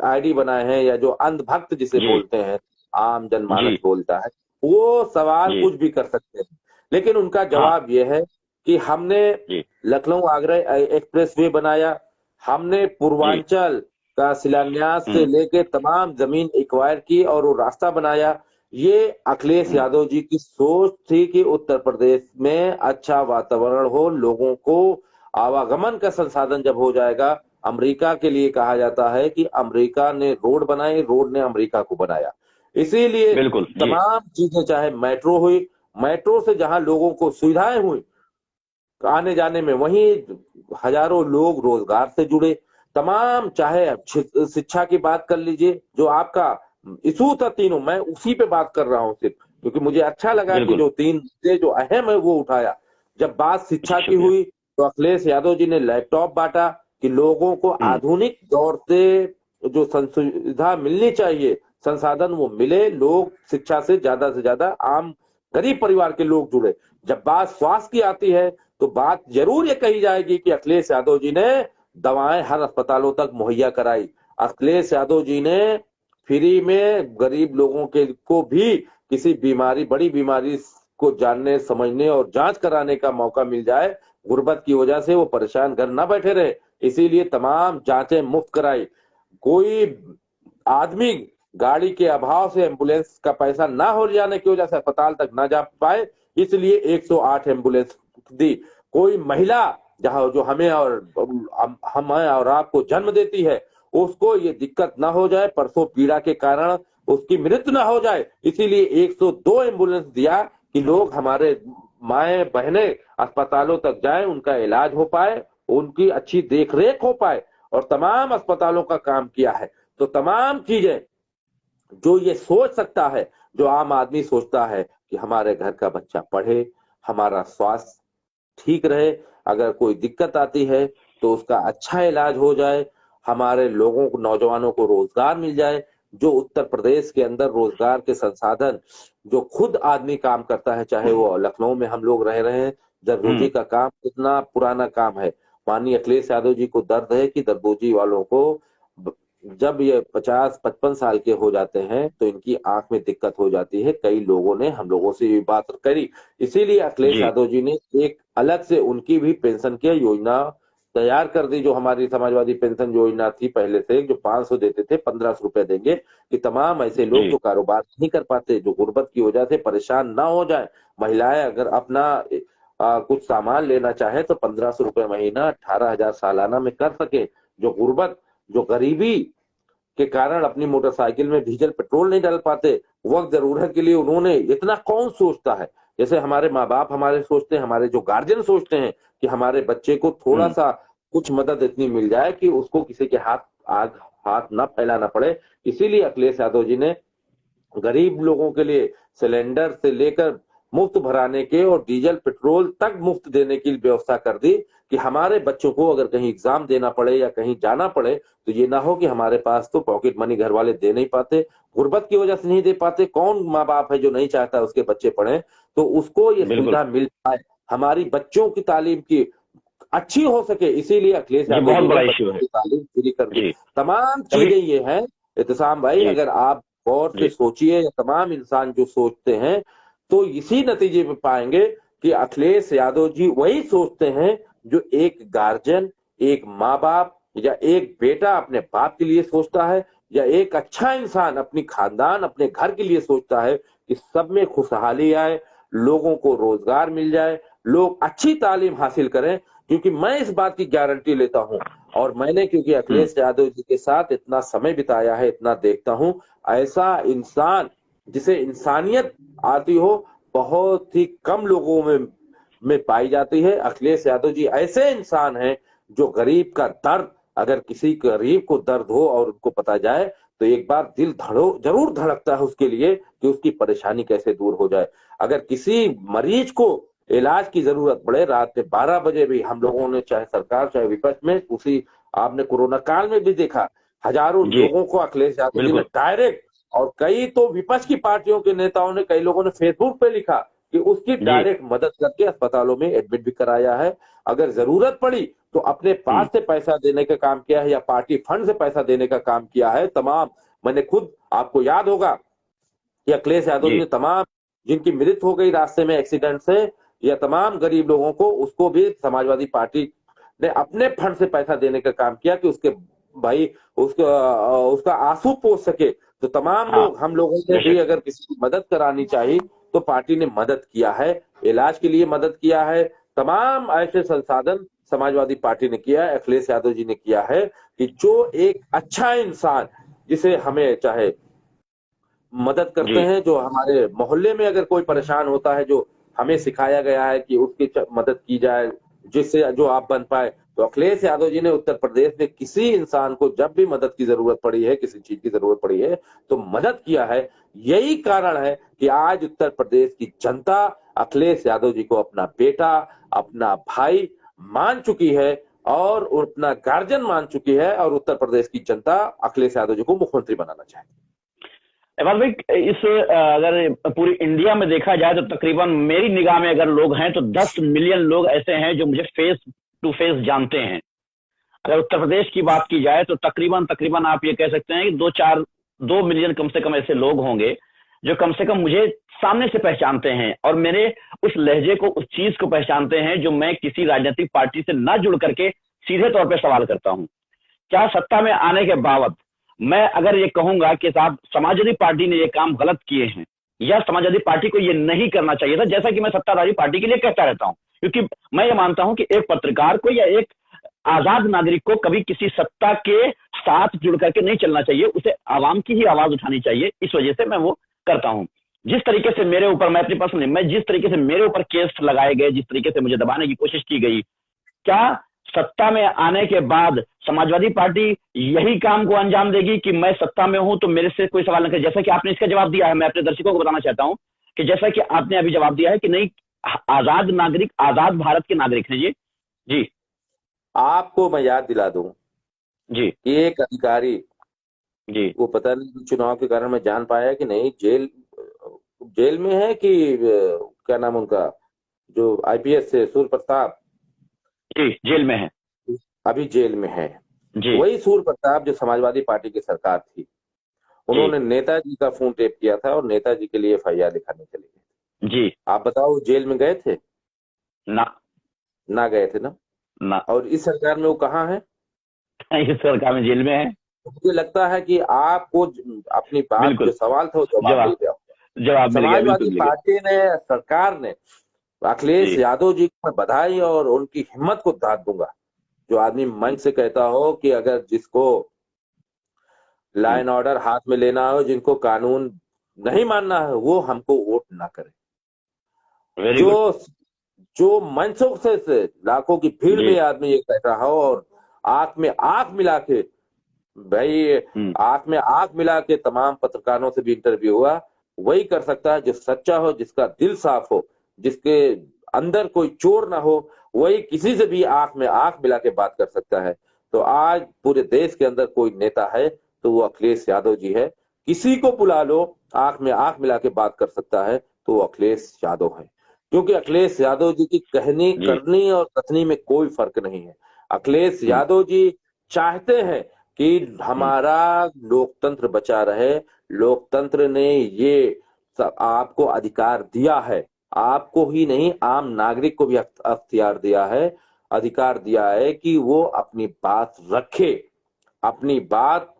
[SPEAKER 2] आईडी बनाए हैं, या जो अंधभक्त जिसे
[SPEAKER 3] जी
[SPEAKER 2] बोलते हैं, आम जनमानस
[SPEAKER 3] जी
[SPEAKER 2] बोलता है, वो सवाल
[SPEAKER 3] जी
[SPEAKER 2] कुछ भी कर सकते हैं। लेकिन उनका
[SPEAKER 3] हाँ
[SPEAKER 2] जवाब ये है कि हमने
[SPEAKER 3] जी
[SPEAKER 2] लखनऊ आगरा एक्सप्रेस वे बनाया, हमने
[SPEAKER 3] जी
[SPEAKER 2] पूर्वांचल का शिलान्यास से लेके तमाम जमीन एक्वायर की और वो रास्ता बनाया। ये अखिलेश यादव जी की सोच थी कि उत्तर प्रदेश में अच्छा वातावरण हो, लोगों को आवागमन का संसाधन जब हो जाएगा। अमेरिका के लिए कहा जाता है कि अमेरिका ने रोड बनाए, रोड ने अमेरिका को बनाया। इसीलिए
[SPEAKER 3] बिल्कुल जी
[SPEAKER 2] तमाम चीजें, चाहे मेट्रो हुई, मेट्रो से जहां लोगों को सुविधाएं हुई आने जाने में, वहीं हजारों लोग रोजगार से जुड़े। तमाम, चाहे शिक्षा की बात कर लीजिए, जो आपका इशू था तीनों, मैं उसी पे बात कर रहा हूं सिर्फ, क्योंकि मुझे अच्छा लगा कि
[SPEAKER 3] बिल्कुल
[SPEAKER 2] जो तीन मुद्दे जो अहम है वो उठाया। जब बात शिक्षा की
[SPEAKER 3] शुक्रिया
[SPEAKER 2] हुई तो अखिलेश यादव जी ने लैपटॉप बांटा कि लोगों को आधुनिक दौर से जो सुविधा मिलनी चाहिए, संसाधन वो मिले, लोग शिक्षा से ज्यादा आम गरीब परिवार के लोग जुड़े। जब बात स्वास्थ्य की आती है तो बात जरूर ये कही जाएगी कि अखिलेश यादव जी ने दवाएं हर अस्पतालों तक मुहैया कराई। अखिलेश यादव जी ने फ्री में गरीब लोगों के को भी किसी बीमारी, बड़ी बीमारी को जानने, समझने और जांच कराने का मौका मिल जाए, गुर्बत की वजह से वो परेशान घर ना बैठे रहे, इसीलिए तमाम जांचें मुफ्त कराई। कोई आदमी गाड़ी के अभाव से एम्बुलेंस का पैसा ना हो जाने की वजह से अस्पताल तक ना जा पाए, इसलिए 108 एम्बुलेंस दी। कोई महिला जहां जो हमें और हमें और आपको जन्म देती है, उसको ये दिक्कत ना हो जाए, प्रसव पीड़ा के कारण उसकी मृत्यु ना हो जाए, इसीलिए 102 एम्बुलेंस दिया कि लोग, हमारे माए बहने अस्पतालों तक जाएं, उनका इलाज हो पाए, उनकी अच्छी देखरेख हो पाए, और तमाम अस्पतालों का काम किया है। तो तमाम चीजें जो ये सोच सकता है, जो आम आदमी सोचता है कि हमारे घर का बच्चा पढ़े, हमारा स्वास्थ्य ठीक रहे, अगर कोई दिक्कत आती है तो उसका अच्छा इलाज हो जाए, हमारे लोगों को, नौजवानों को रोजगार मिल जाए। जो उत्तर प्रदेश के अंदर रोजगार के संसाधन, जो खुद आदमी काम करता है, चाहे वो लखनऊ में हम लोग रह रहे हैं, दरदोजी का काम कितना पुराना काम है। माननीय अखिलेश यादव जी को दर्द है कि दरदोजी वालों को जब ये 50-55 साल के हो जाते हैं तो इनकी आंख में दिक्कत हो जाती है। कई लोगों ने हम लोगों से ये बात करी, इसीलिए अखिलेश
[SPEAKER 3] जी
[SPEAKER 2] यादव जी ने एक अलग से उनकी भी पेंशन की योजना तैयार कर दी। जो हमारी समाजवादी पेंशन योजना थी पहले से, जो 500 देते थे, 1500 रुपए देंगे कि तमाम ऐसे लोग
[SPEAKER 3] जी
[SPEAKER 2] जो कारोबार नहीं कर पाते, जो गुर्बत की वजह से परेशान ना हो जाए, महिलाएं अगर अपना कुछ सामान लेना चाहे तो 1500 रुपए महीना, 18,000 सालाना में कर सके। जो गुर्बत, जो गरीबी के कारण अपनी मोटरसाइकिल में डीजल पेट्रोल नहीं डाल पाते, वक्त जरूरत के लिए उन्होंने, इतना कौन सोचता है, जैसे हमारे माँ बाप हमारे सोचते हैं, हमारे जो गार्जियन सोचते हैं कि हमारे बच्चे को थोड़ा सा कुछ मदद इतनी मिल जाए कि उसको किसी के हाथ ना फैलाना पड़े। इसीलिए अखिलेश यादव जी ने गरीब लोगों के लिए सिलेंडर से लेकर मुफ्त भराने के और डीजल पेट्रोल तक मुफ्त देने की व्यवस्था कर दी कि हमारे बच्चों को अगर कहीं एग्जाम देना पड़े या कहीं जाना पड़े तो ये ना हो कि हमारे पास तो पॉकेट मनी घर वाले दे नहीं पाते, गुर्बत की वजह से नहीं दे पाते। कौन माँ बाप है जो नहीं चाहता उसके बच्चे पढ़े, तो उसको ये
[SPEAKER 3] बिल्कुल,
[SPEAKER 2] सुविधा मिल पाए, हमारी बच्चों की तालीम की अच्छी हो सके, इसीलिए अखिलेश
[SPEAKER 3] ये
[SPEAKER 2] यादव
[SPEAKER 3] बहुत
[SPEAKER 2] जी ने
[SPEAKER 3] बड़ा इश्यू
[SPEAKER 2] बच्चों
[SPEAKER 3] है।
[SPEAKER 2] की तालीम फ्री कर दी।
[SPEAKER 3] जी,
[SPEAKER 2] तमाम
[SPEAKER 3] कभी
[SPEAKER 2] चीजें ये हैं इत्तेसाम भाई,
[SPEAKER 3] जी,
[SPEAKER 2] अगर आप गौर से
[SPEAKER 3] जी,
[SPEAKER 2] सोचिए या तमाम इंसान जो सोचते हैं तो इसी नतीजे पे पाएंगे कि अखिलेश यादव जी वही सोचते हैं जो एक गार्जियन, एक माँ बाप या एक बेटा अपने बाप के लिए सोचता है, या एक अच्छा इंसान अपनी खानदान अपने घर के लिए सोचता है कि सब में खुशहाली आए, लोगों को रोजगार मिल जाए, लोग अच्छी तालीम हासिल करें। क्योंकि मैं इस बात की गारंटी लेता हूं, और मैंने क्योंकि
[SPEAKER 3] हम्म,
[SPEAKER 2] अखिलेश यादव जी के साथ इतना समय बिताया है, इतना देखता हूं, ऐसा इंसान जिसे इंसानियत आती हो बहुत ही कम लोगों में पाई जाती है। अखिलेश यादव जी ऐसे इंसान हैं जो गरीब का दर्द, अगर किसी गरीब को दर्द हो और उनको पता जाए तो एक बार दिल जरूर धड़कता है उसके लिए कि उसकी परेशानी कैसे दूर हो जाए। अगर किसी मरीज को इलाज की जरूरत पड़े रात में 12 बजे भी, हम लोगों ने चाहे सरकार चाहे विपक्ष में, उसी आपने कोरोना काल में भी देखा, हजारों
[SPEAKER 3] जी,
[SPEAKER 2] लोगों को अखिलेश यादव जी ने
[SPEAKER 3] बिल्कुल,
[SPEAKER 2] डायरेक्ट, और कई तो विपक्ष की पार्टियों के नेताओं ने, कई लोगों ने फेसबुक पे लिखा कि उसकी
[SPEAKER 3] जी,
[SPEAKER 2] डायरेक्ट मदद करके अस्पतालों में एडमिट भी कराया है। अगर जरूरत पड़ी तो अपने
[SPEAKER 3] हम्म,
[SPEAKER 2] पास से पैसा देने का काम किया है या पार्टी फंड से पैसा देने का काम किया है। तमाम, मैंने खुद, आपको याद होगा कि अखिलेश यादव जी
[SPEAKER 3] जी,
[SPEAKER 2] ने तमाम जिनकी मृत्यु हो गई रास्ते में एक्सीडेंट से, या तमाम गरीब लोगों को, उसको भी समाजवादी पार्टी ने अपने फंड से पैसा देने का काम किया कि उसके भाई उसका आंसू पोंछ सके। तो तमाम
[SPEAKER 3] हाँ,
[SPEAKER 2] लोग, हम लोगों ने भी
[SPEAKER 3] बेशक,
[SPEAKER 2] अगर किसी की मदद करानी चाहिए तो पार्टी ने मदद किया है, इलाज के लिए मदद किया है। तमाम ऐसे संसाधन समाजवादी पार्टी ने किया है, अखिलेश यादव जी ने किया है कि जो एक अच्छा इंसान जिसे हमें चाहे मदद करते
[SPEAKER 3] जी,
[SPEAKER 2] हैं, जो हमारे मोहल्ले में अगर कोई परेशान होता है, जो हमें सिखाया गया है कि उसकी मदद की जाए जिससे जो आप बन पाए, तो अखिलेश यादव जी ने उत्तर प्रदेश में किसी इंसान को जब भी मदद की जरूरत पड़ी है, किसी चीज की जरूरत पड़ी है, तो मदद किया है। यही कारण है कि आज उत्तर प्रदेश की जनता अखिलेश यादव जी को अपना बेटा, अपना भाई मान चुकी है, और अपना गार्जियन मान चुकी है, और उत्तर प्रदेश की जनता अखिलेश यादव जी को मुख्यमंत्री बनाना चाहती है।
[SPEAKER 3] एबाल भाई, इस अगर पूरी इंडिया में देखा जाए तो तकरीबन मेरी निगाह में अगर लोग हैं तो 10 मिलियन लोग ऐसे हैं जो मुझे फेस टू फेस जानते हैं। अगर उत्तर प्रदेश की बात की जाए तो तकरीबन तकरीबन आप ये कह सकते हैं कि 2 मिलियन कम से कम ऐसे लोग होंगे जो कम से कम मुझे सामने से पहचानते हैं और मेरे उस लहजे को, उस चीज को पहचानते हैं जो मैं किसी राजनीतिक पार्टी से ना जुड़ करके सीधे तौर पर सवाल करता हूं। क्या सत्ता में आने के बाद मैं अगर ये कहूंगा कि साहब समाजवादी पार्टी ने ये काम गलत किए हैं या समाजवादी पार्टी को ये नहीं करना चाहिए था, जैसा कि मैं सत्ताधारी पार्टी के लिए कहता रहता हूं, क्योंकि मैं ये मानता हूं कि एक पत्रकार को या एक आजाद नागरिक को कभी किसी सत्ता के साथ जुड़ करके नहीं चलना चाहिए, उसे आवाम की ही आवाज उठानी चाहिए। इस वजह से मैं वो करता हूं। जिस तरीके से मेरे ऊपर, मैं अपनी पर्सनली, मैं जिस तरीके से मेरे ऊपर केस लगाए गए, जिस तरीके से मुझे दबाने की कोशिश की गई, क्या सत्ता में आने के बाद समाजवादी पार्टी यही काम को अंजाम देगी कि मैं सत्ता में हूं तो मेरे से कोई सवाल न करे? जैसा कि आपने इसका जवाब दिया है, मैं अपने दर्शकों को बताना चाहता हूं कि जैसा कि आपने अभी जवाब दिया है कि नहीं, आजाद नागरिक, आजाद भारत के नागरिक हैं जी। जी,
[SPEAKER 2] आपको मैं याद दिला दूं,
[SPEAKER 3] जी,
[SPEAKER 2] एक अधिकारी,
[SPEAKER 3] जी,
[SPEAKER 2] वो पता नहीं चुनाव के कारण मैं जान पाया कि नहीं, जेल जेल में है कि क्या नाम उनका, जो आईपीएस से सूर्य प्रताप,
[SPEAKER 3] जी, जेल में है।
[SPEAKER 2] अभी जेल में है।
[SPEAKER 3] जी,
[SPEAKER 2] वही सूर्य प्रताप जो समाजवादी पार्टी की सरकार थी,
[SPEAKER 3] जी,
[SPEAKER 2] उन्होंने नेताजी का फोन टेप किया था और नेताजी के लिए एफआईआर लिखाने चले गए।
[SPEAKER 3] जी,
[SPEAKER 2] आप बताओ, जेल में गए थे?
[SPEAKER 3] ना,
[SPEAKER 2] ना गए थे ना।
[SPEAKER 3] ना,
[SPEAKER 2] और इस सरकार में वो कहाँ है?
[SPEAKER 3] इस सरकार में जेल में है।
[SPEAKER 2] मुझे लगता है कि आपको अपनी बात जो
[SPEAKER 3] बिल्कुल,
[SPEAKER 2] सवाल था वो जवाब मिल
[SPEAKER 3] जवाब
[SPEAKER 2] गया।
[SPEAKER 3] जवाब मिल गया, बिल्कुल
[SPEAKER 2] समाजवादी
[SPEAKER 3] मिल गया।
[SPEAKER 2] पार्टी ने, सरकार ने, अखिलेश
[SPEAKER 3] जी,
[SPEAKER 2] यादव जी को मैं बधाई और उनकी हिम्मत को दाद दूंगा। जो आदमी मंच से कहता हो कि अगर जिसको लॉ एंड ऑर्डर हाथ में लेना हो, जिनको कानून नहीं मानना है, वो हमको वोट ना करे।
[SPEAKER 3] Very good.
[SPEAKER 2] जो जो मंचों से लाखों की भीड़
[SPEAKER 3] जी,
[SPEAKER 2] में आदमी ये कह रहा हो, और आंख में आंख मिला के, भाई
[SPEAKER 3] हम्म,
[SPEAKER 2] आंख में आंख मिला के तमाम पत्रकारों से भी इंटरव्यू हुआ, वही कर सकता है जो सच्चा हो, जिसका दिल साफ हो, जिसके अंदर कोई चोर ना हो, वही किसी से भी आंख में आंख मिला के बात कर सकता है। तो आज पूरे देश के अंदर कोई नेता है तो वो अखिलेश यादव जी है। किसी को बुला लो, आंख में आंख मिला के बात कर सकता है तो वो अखिलेश यादव है। क्योंकि अखिलेश यादव जी की कहनी
[SPEAKER 3] जी।
[SPEAKER 2] करनी और कथनी में कोई फर्क नहीं है। अखिलेश
[SPEAKER 3] हम्म,
[SPEAKER 2] यादव जी चाहते हैं कि
[SPEAKER 3] हम्म,
[SPEAKER 2] हमारा लोकतंत्र बचा रहे। लोकतंत्र ने ये आपको अधिकार दिया है, आपको ही नहीं आम नागरिक को भी अख्तियार दिया है, अधिकार दिया है कि वो अपनी बात रखे, अपनी बात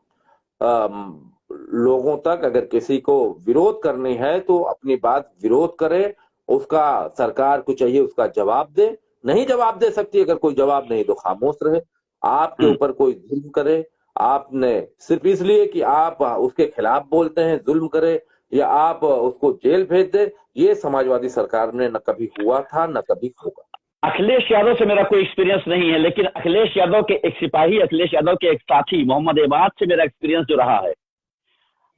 [SPEAKER 2] लोगों तक, अगर किसी को विरोध करनी है तो अपनी बात विरोध करे, उसका सरकार को चाहिए उसका जवाब दे। नहीं जवाब दे सकती, अगर कोई जवाब नहीं तो खामोश रहे। आपके
[SPEAKER 3] हम्म।
[SPEAKER 2] ऊपर कोई जुल्म करे, आपने सिर्फ इसलिए कि आप उसके खिलाफ बोलते हैं जुल्म करे, या आप उसको जेल भेज दे, ये समाजवादी सरकार में न कभी हुआ था न कभी होगा।
[SPEAKER 3] अखिलेश यादव से मेरा कोई एक्सपीरियंस नहीं है, लेकिन अखिलेश यादव के एक सिपाही, अखिलेश यादव के एक साथी मोहम्मद एबाद से मेरा एक्सपीरियंस जो रहा है,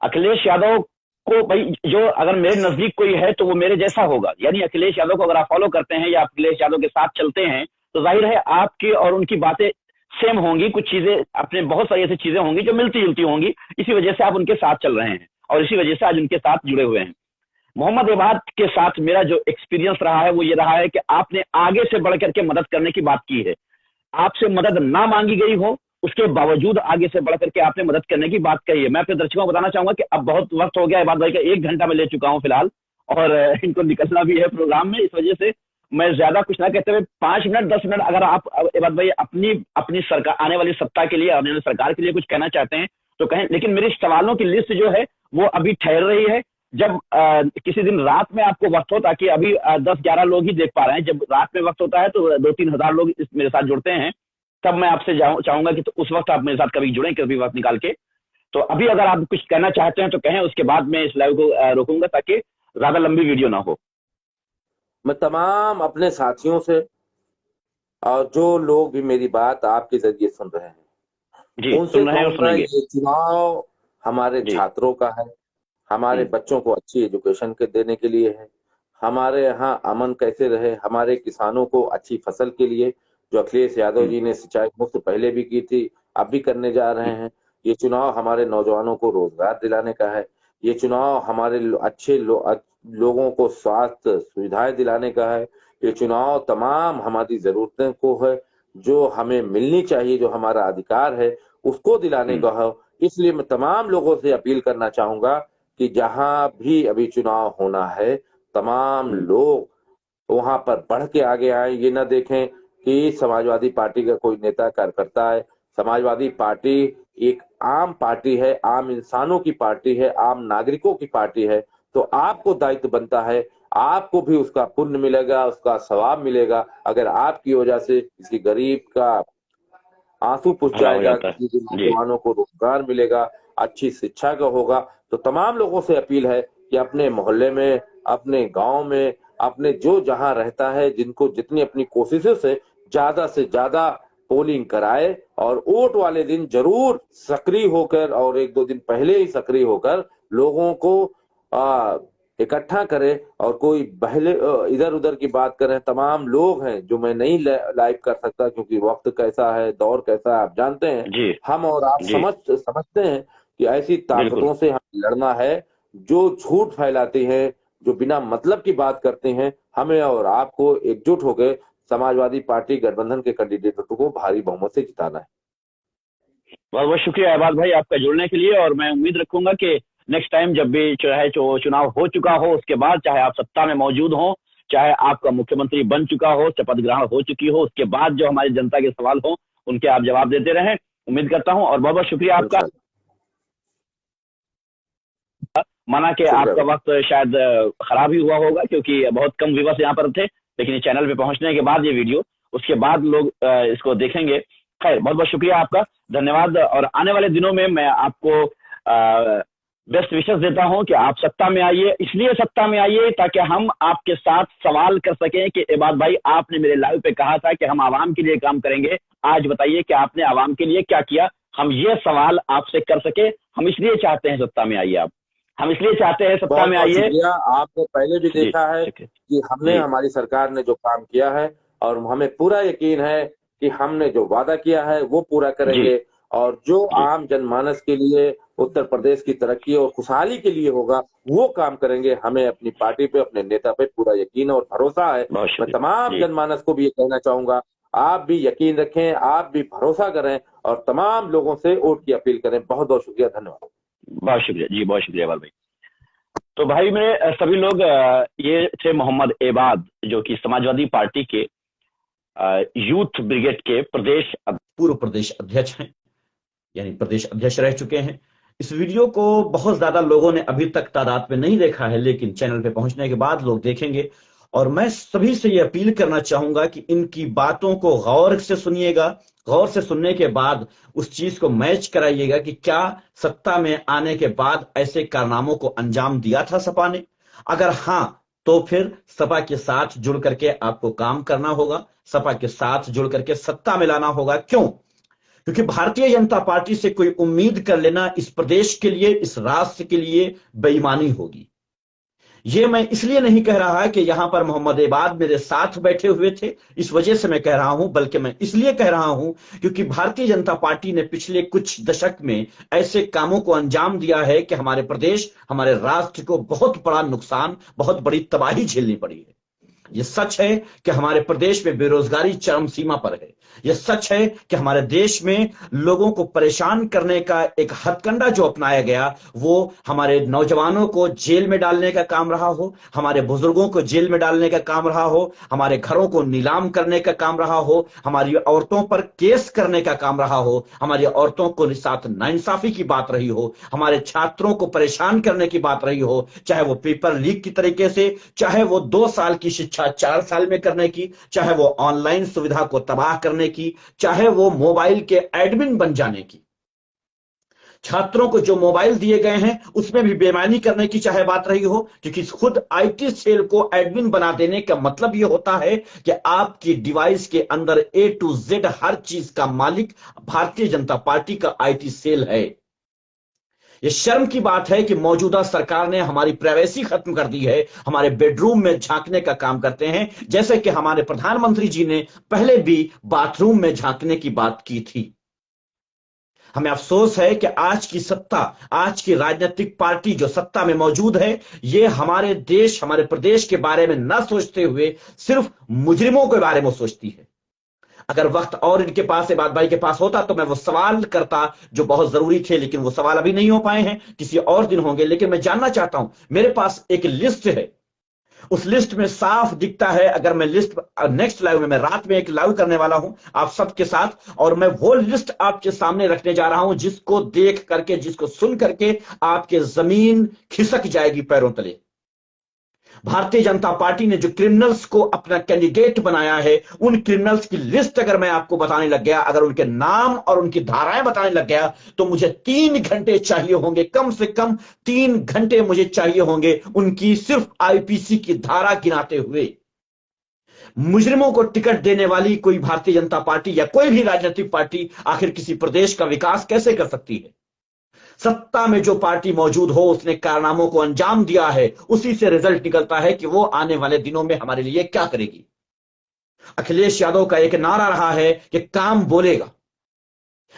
[SPEAKER 3] अखिलेश यादव को भाई जो अगर मेरे नजदीक कोई है तो वो मेरे जैसा होगा। यानी अखिलेश यादव को अगर आप फॉलो करते हैं या अखिलेश यादव के साथ चलते हैं तो जाहिर है आपकी और उनकी बातें सेम होंगी, कुछ चीजें अपने बहुत सारी ऐसी चीजें होंगी जो मिलती जुलती होंगी, इसी वजह से आप उनके साथ चल रहे हैं और इसी वजह से आज उनके साथ जुड़े हुए हैं। मोहम्मद इबाद के साथ मेरा जो एक्सपीरियंस रहा है वो ये रहा है कि आपने आगे से बढ़ करके मदद करने की बात की है, आपसे मदद ना मांगी गई हो उसके बावजूद आगे से बढ़ करके आपने मदद करने की बात कही है। मैं अपने दर्शकों को बताना चाहूंगा कि अब बहुत वक्त हो गया है, इबाद भाई का 1 घंटा में ले चुका हूं फिलहाल, और इनको निकलना भी है प्रोग्राम में, इस वजह से मैं ज्यादा कुछ ना कहते हुए 5 मिनट 10 मिनट अगर आप इबाद भाई अपनी अपनी सरकार, आने वाली सत्ता के लिए, आने वाली सरकार के लिए कुछ कहना चाहते हैं तो कहें। लेकिन मेरी सवालों की लिस्ट जो है वो अभी ठहर रही है। जब किसी दिन रात में आपको वक्त हो, ताकि अभी 10-11 लोग ही देख पा रहे हैं, जब रात में वक्त होता है तो 2-3 हजार लोग मेरे साथ जुड़ते हैं, तब मैं आपसे चाहूंगा कि तो उस वक्त आप मेरे साथ कभी जुड़ें, कभी वक्त निकाल के। तो अभी अगर आप कुछ कहना चाहते हैं तो कहें, उसके बाद मैं इस लाइव को रोकूंगा ताकि ज्यादा लंबी वीडियो ना हो।
[SPEAKER 2] मैं तमाम अपने साथियों से और जो लोग भी मेरी बात आपके जरिए सुन रहे हैं
[SPEAKER 3] जी,
[SPEAKER 2] उनसे
[SPEAKER 3] सुन रहे हैं और
[SPEAKER 2] कहूंगा,
[SPEAKER 3] सुनेंगे।
[SPEAKER 2] ये चुनाव हमारे
[SPEAKER 3] जी।
[SPEAKER 2] छात्रों का है, हमारे बच्चों को अच्छी एजुकेशन के देने के लिए है, हमारे यहाँ अमन कैसे रहे, हमारे किसानों को अच्छी फसल के लिए, जो अखिलेश यादव जी ने सिंचाई मुफ्त पहले भी की थी, अब भी करने जा रहे हैं। ये चुनाव हमारे नौजवानों को रोजगार दिलाने का है। ये चुनाव हमारे लोगों को स्वास्थ्य सुविधाएं दिलाने का है। ये चुनाव तमाम हमारी जरूरतें को है, जो हमें मिलनी चाहिए, जो हमारा अधिकार है उसको दिलाने का है। इसलिए मैं तमाम लोगों से अपील करना चाहूंगा कि जहां भी अभी चुनाव होना है, तमाम लोग वहां पर बढ़ के आगे आए। ये ना देखें कि समाजवादी पार्टी का कोई नेता कार्यकर्ता है। समाजवादी पार्टी एक आम पार्टी है, आम इंसानों की पार्टी है, आम नागरिकों की पार्टी है। तो आपको दायित्व बनता है, आपको भी उसका पुण्य मिलेगा, उसका सवाब मिलेगा, अगर आपकी वजह से किसी गरीब का आंसू पूछ
[SPEAKER 3] भला हो
[SPEAKER 2] जाएगा,
[SPEAKER 3] जाता है।
[SPEAKER 2] किसी
[SPEAKER 3] जी।
[SPEAKER 2] नौजवानों को रोजगार मिलेगा, अच्छी शिक्षा का होगा। तो तमाम लोगों से अपील है कि अपने मोहल्ले में, अपने गांव में, अपने जो जहां रहता है, जिनको जितनी अपनी कोशिशों से ज्यादा पोलिंग कराए, और वोट वाले दिन जरूर सक्रिय होकर, और 1-2 दिन पहले ही सक्रिय होकर लोगों को इकट्ठा करे, और कोई पहले इधर उधर की बात करें। तमाम लोग हैं जो मैं नहीं लाइव कर सकता, क्योंकि वक्त कैसा है, दौर कैसा है, आप जानते हैं।
[SPEAKER 3] जी।
[SPEAKER 2] हम और आप
[SPEAKER 3] जी।
[SPEAKER 2] समझते हैं कि ऐसी
[SPEAKER 3] बिल्कुल।
[SPEAKER 2] ताकतों से हमें लड़ना है जो झूठ फैलाती हैं, जो बिना मतलब की बात करते हैं। हमें और आपको एकजुट होकर समाजवादी पार्टी गठबंधन के कैंडिडेटों को भारी बहुमत से जिताना है।
[SPEAKER 3] बहुत बहुत शुक्रिया इबाद भाई आपका जुड़ने के लिए, और मैं उम्मीद रखूंगा कि नेक्स्ट टाइम जब भी चाहे चुनाव हो चुका हो, उसके बाद चाहे आप सत्ता में मौजूद हो, चाहे आपका मुख्यमंत्री बन चुका हो, शपथ ग्रहण हो चुकी हो, उसके बाद जो हमारी जनता के सवाल हो उनके आप जवाब देते रहें, उम्मीद करता हूं। और बहुत बहुत शुक्रिया आपका। माना कि आपका वक्त शायद खराब ही हुआ होगा, क्योंकि बहुत कम व्यूअर्स यहाँ पर थे, लेकिन चैनल पे पहुंचने के बाद ये वीडियो, उसके बाद लोग इसको देखेंगे। खैर, बहुत बहुत शुक्रिया आपका, धन्यवाद। और आने वाले दिनों में मैं आपको बेस्ट विशेष देता हूं कि आप सत्ता में आइए। इसलिए सत्ता में आइए ताकि हम आपके साथ सवाल कर सकें कि इबाद भाई, आपने मेरे लाइव पे कहा था कि हम आवाम के लिए काम करेंगे, आज बताइए कि आपने आवाम के लिए क्या किया। हम ये सवाल आपसे कर सके, हम इसलिए चाहते हैं सत्ता में आइए आप। हम इसलिए चाहते हैं सत्ता
[SPEAKER 2] बहुत
[SPEAKER 3] में
[SPEAKER 2] बहुत
[SPEAKER 3] आइए।
[SPEAKER 2] शुक्रिया। आपने पहले भी
[SPEAKER 3] जी,
[SPEAKER 2] देखा है
[SPEAKER 3] शुक्रिया।
[SPEAKER 2] कि हमने,
[SPEAKER 3] जी,
[SPEAKER 2] हमारी सरकार ने जो काम किया है, और हमें पूरा यकीन है कि हमने जो वादा किया है वो पूरा
[SPEAKER 3] जी,
[SPEAKER 2] करेंगे। और जो
[SPEAKER 3] जी,
[SPEAKER 2] आम जनमानस के लिए, उत्तर प्रदेश की तरक्की और खुशहाली के लिए होगा, वो काम करेंगे। हमें अपनी पार्टी पे, अपने नेता पे पूरा यकीन और भरोसा है।
[SPEAKER 3] बहुत
[SPEAKER 2] मैं
[SPEAKER 3] शुक्रिया।
[SPEAKER 2] तमाम
[SPEAKER 3] जी,
[SPEAKER 2] जनमानस को भी ये कहना चाहूंगा, आप भी यकीन रखें, आप भी भरोसा करें और तमाम लोगों से वोट की अपील करें। बहुत बहुत शुक्रिया, धन्यवाद।
[SPEAKER 3] बहुत शुक्रिया जी, बहुत शुक्रिया इकबाल भाई। तो भाई मेरे सभी लोग, ये थे मोहम्मद एबाद, जो कि समाजवादी पार्टी के यूथ ब्रिगेड के
[SPEAKER 1] पूर्व प्रदेश अध्यक्ष हैं, यानी प्रदेश अध्यक्ष रह चुके हैं। इस वीडियो को बहुत ज्यादा लोगों ने अभी तक तादाद में नहीं देखा है, लेकिन चैनल पे पहुंचने के बाद लोग देखेंगे। और मैं सभी से यह अपील करना चाहूंगा कि इनकी बातों को गौर से सुनिएगा। गौर से सुनने के बाद उस चीज को मैच कराइएगा कि क्या सत्ता में आने के बाद ऐसे कारनामों को अंजाम दिया था सपा ने। अगर हां, तो फिर सपा के साथ जुड़ करके आपको काम करना होगा, सपा के साथ जुड़ करके सत्ता में लाना होगा। क्यों? क्योंकि भारतीय जनता पार्टी से कोई उम्मीद कर लेना इस प्रदेश के लिए, इस राष्ट्र के लिए बेईमानी होगी। यह मैं इसलिए नहीं कह रहा कि यहां पर मोहम्मद एबाद मेरे साथ बैठे हुए थे, इस वजह से मैं कह रहा हूं, बल्कि मैं इसलिए कह रहा हूं क्योंकि भारतीय जनता पार्टी ने पिछले कुछ दशक में ऐसे कामों को अंजाम दिया है कि हमारे प्रदेश, हमारे राष्ट्र को बहुत बड़ा नुकसान, बहुत बड़ी तबाही झेलनी पड़ी है। यह सच है कि हमारे प्रदेश में बेरोजगारी चरम सीमा पर है। यह सच है कि हमारे देश में लोगों को परेशान करने का एक हथकंडा जो अपनाया गया, वो हमारे नौजवानों को जेल में डालने का काम रहा हो, हमारे बुजुर्गों को जेल में डालने का काम रहा हो, हमारे घरों को नीलाम करने का काम रहा हो, हमारी औरतों पर केस करने का काम रहा हो, हमारी औरतों को साथ नाइंसाफी की बात रही हो, हमारे छात्रों को परेशान करने की बात रही हो, चाहे वो पेपर लीक की तरीके से, चाहे वो 2 साल की शिक्षा 4 साल में करने की, चाहे वो ऑनलाइन सुविधा को तबाह करने की, चाहे वो मोबाइल के एडमिन बन जाने की। छात्रों को जो मोबाइल दिए गए हैं उसमें भी बेईमानी करने की चाहे बात रही हो, क्योंकि खुद आईटी सेल को एडमिन बना देने का मतलब यह होता है कि आपकी डिवाइस के अंदर ए टू जेड हर चीज का मालिक भारतीय जनता पार्टी का आईटी सेल है। यह शर्म की बात है कि मौजूदा सरकार ने हमारी प्राइवेसी खत्म कर दी है, हमारे बेडरूम में झांकने का काम करते हैं, जैसे कि हमारे प्रधानमंत्री जी ने पहले भी बाथरूम में झांकने की बात की थी। हमें अफसोस है कि आज की सत्ता, आज की राजनीतिक पार्टी जो सत्ता में मौजूद है, ये हमारे देश, हमारे प्रदेश के बारे में न सोचते हुए सिर्फ मुजरिमों के बारे में सोचती है। अगर वक्त और इनके पास, इबाद भाई के पास होता, तो मैं वो सवाल करता जो बहुत जरूरी थे, लेकिन वो सवाल अभी नहीं हो पाए हैं, किसी और दिन होंगे। लेकिन मैं जानना चाहता हूं, मेरे पास एक लिस्ट है, उस लिस्ट में साफ दिखता है, अगर मैं लिस्ट नेक्स्ट लाइव में, मैं रात में एक लाइव करने वाला हूं आप सबके साथ, और मैं वो लिस्ट आपके सामने रखने जा रहा हूं जिसको देख करके, जिसको सुन करके आपके जमीन खिसक जाएगी पैरों तले। भारतीय जनता पार्टी ने जो क्रिमिनल्स को अपना कैंडिडेट बनाया है, उन क्रिमिनल्स की लिस्ट अगर मैं आपको बताने लग गया, अगर उनके नाम और उनकी धाराएं बताने लग गया, तो मुझे 3 घंटे चाहिए होंगे, कम से कम 3 घंटे मुझे चाहिए होंगे उनकी सिर्फ आईपीसी की धारा गिनाते हुए। मुजरिमों को टिकट देने वाली कोई भारतीय जनता पार्टी या कोई भी राजनीतिक पार्टी आखिर किसी प्रदेश का विकास कैसे कर सकती है? सत्ता में जो पार्टी मौजूद हो, उसने कारनामों को अंजाम दिया है, उसी से रिजल्ट निकलता है कि वो आने वाले दिनों में हमारे लिए क्या करेगी। अखिलेश यादव का एक नारा रहा है कि काम बोलेगा।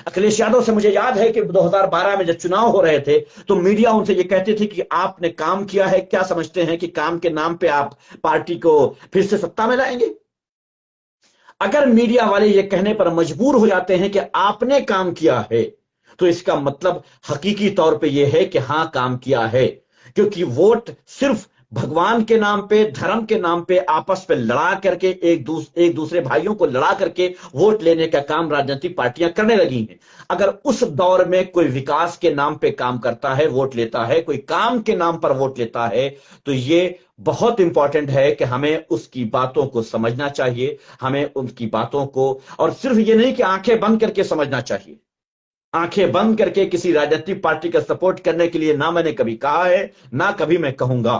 [SPEAKER 1] अखिलेश यादव से मुझे याद है कि 2012 में जब चुनाव हो रहे थे, तो मीडिया उनसे ये कहते थे कि आपने काम किया है, क्या समझते हैं कि काम के नाम पे आप पार्टी को फिर से सत्ता में लाएंगे? अगर मीडिया वाले ये कहने पर मजबूर हो जाते हैं कि आपने काम किया है, तो इसका मतलब हकीकी तौर पे यह है कि हां, काम किया है। क्योंकि वोट सिर्फ भगवान के नाम पे, धर्म के नाम पे आपस में लड़ा करके, एक दूसरे भाइयों को लड़ा करके वोट लेने का काम राजनीतिक पार्टियां करने लगी हैं। अगर उस दौर में कोई विकास के नाम पे काम करता है, वोट लेता है, कोई काम के नाम पर वोट लेता है, तो ये बहुत इंपॉर्टेंट है कि हमें उसकी बातों को समझना चाहिए, हमें उनकी बातों को, और सिर्फ ये नहीं कि आंखें बंद करके समझना चाहिए। आंखें बंद करके किसी राजनीतिक पार्टी का सपोर्ट करने के लिए ना मैंने कभी कहा है, ना कभी मैं कहूंगा।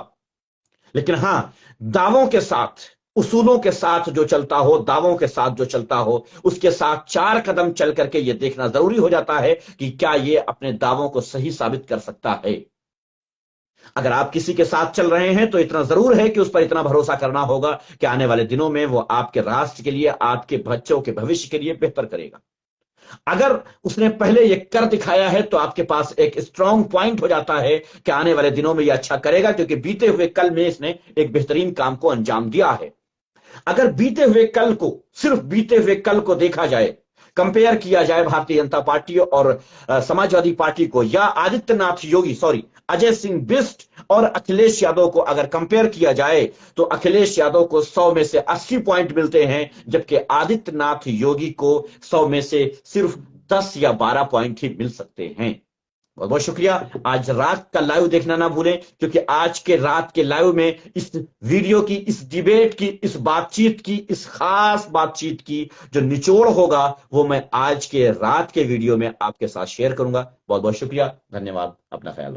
[SPEAKER 1] लेकिन हां, दावों के साथ, उसूलों के साथ जो चलता हो, दावों के साथ जो चलता हो, उसके साथ 4 कदम चल करके यह देखना जरूरी हो जाता है कि क्या यह अपने दावों को सही साबित कर सकता है। अगर आप किसी के साथ चल रहे हैं तो इतना जरूर है कि उस पर इतना भरोसा करना होगा कि आने वाले दिनों में वो आपके राष्ट्र के लिए, आपके बच्चों के भविष्य के लिए बेहतर करेगा। अगर उसने पहले ये कर दिखाया है तो आपके पास एक स्ट्रांग पॉइंट हो जाता है कि आने वाले दिनों में ये अच्छा करेगा, क्योंकि बीते हुए कल में इसने एक बेहतरीन काम को अंजाम दिया है। अगर बीते हुए कल को, सिर्फ बीते हुए कल को देखा जाए, कंपेयर किया जाए भारतीय जनता पार्टी और समाजवादी पार्टी को, या आदित्यनाथ योगी, सॉरी, अजय सिंह बिष्ट और अखिलेश यादव को अगर कंपेयर किया जाए तो अखिलेश यादव को 100 में से 80 पॉइंट मिलते हैं, जबकि आदित्यनाथ योगी को 100 में से सिर्फ 10 या 12 पॉइंट ही मिल सकते हैं। बहुत बहुत शुक्रिया। आज रात का लाइव देखना ना भूलें, क्योंकि आज के रात के लाइव में इस वीडियो की, इस डिबेट की, इस बातचीत की, इस खास बातचीत की जो निचोड़ होगा वो मैं आज के रात के वीडियो में आपके साथ शेयर करूंगा। बहुत बहुत शुक्रिया, धन्यवाद, अपना ख्याल रखें।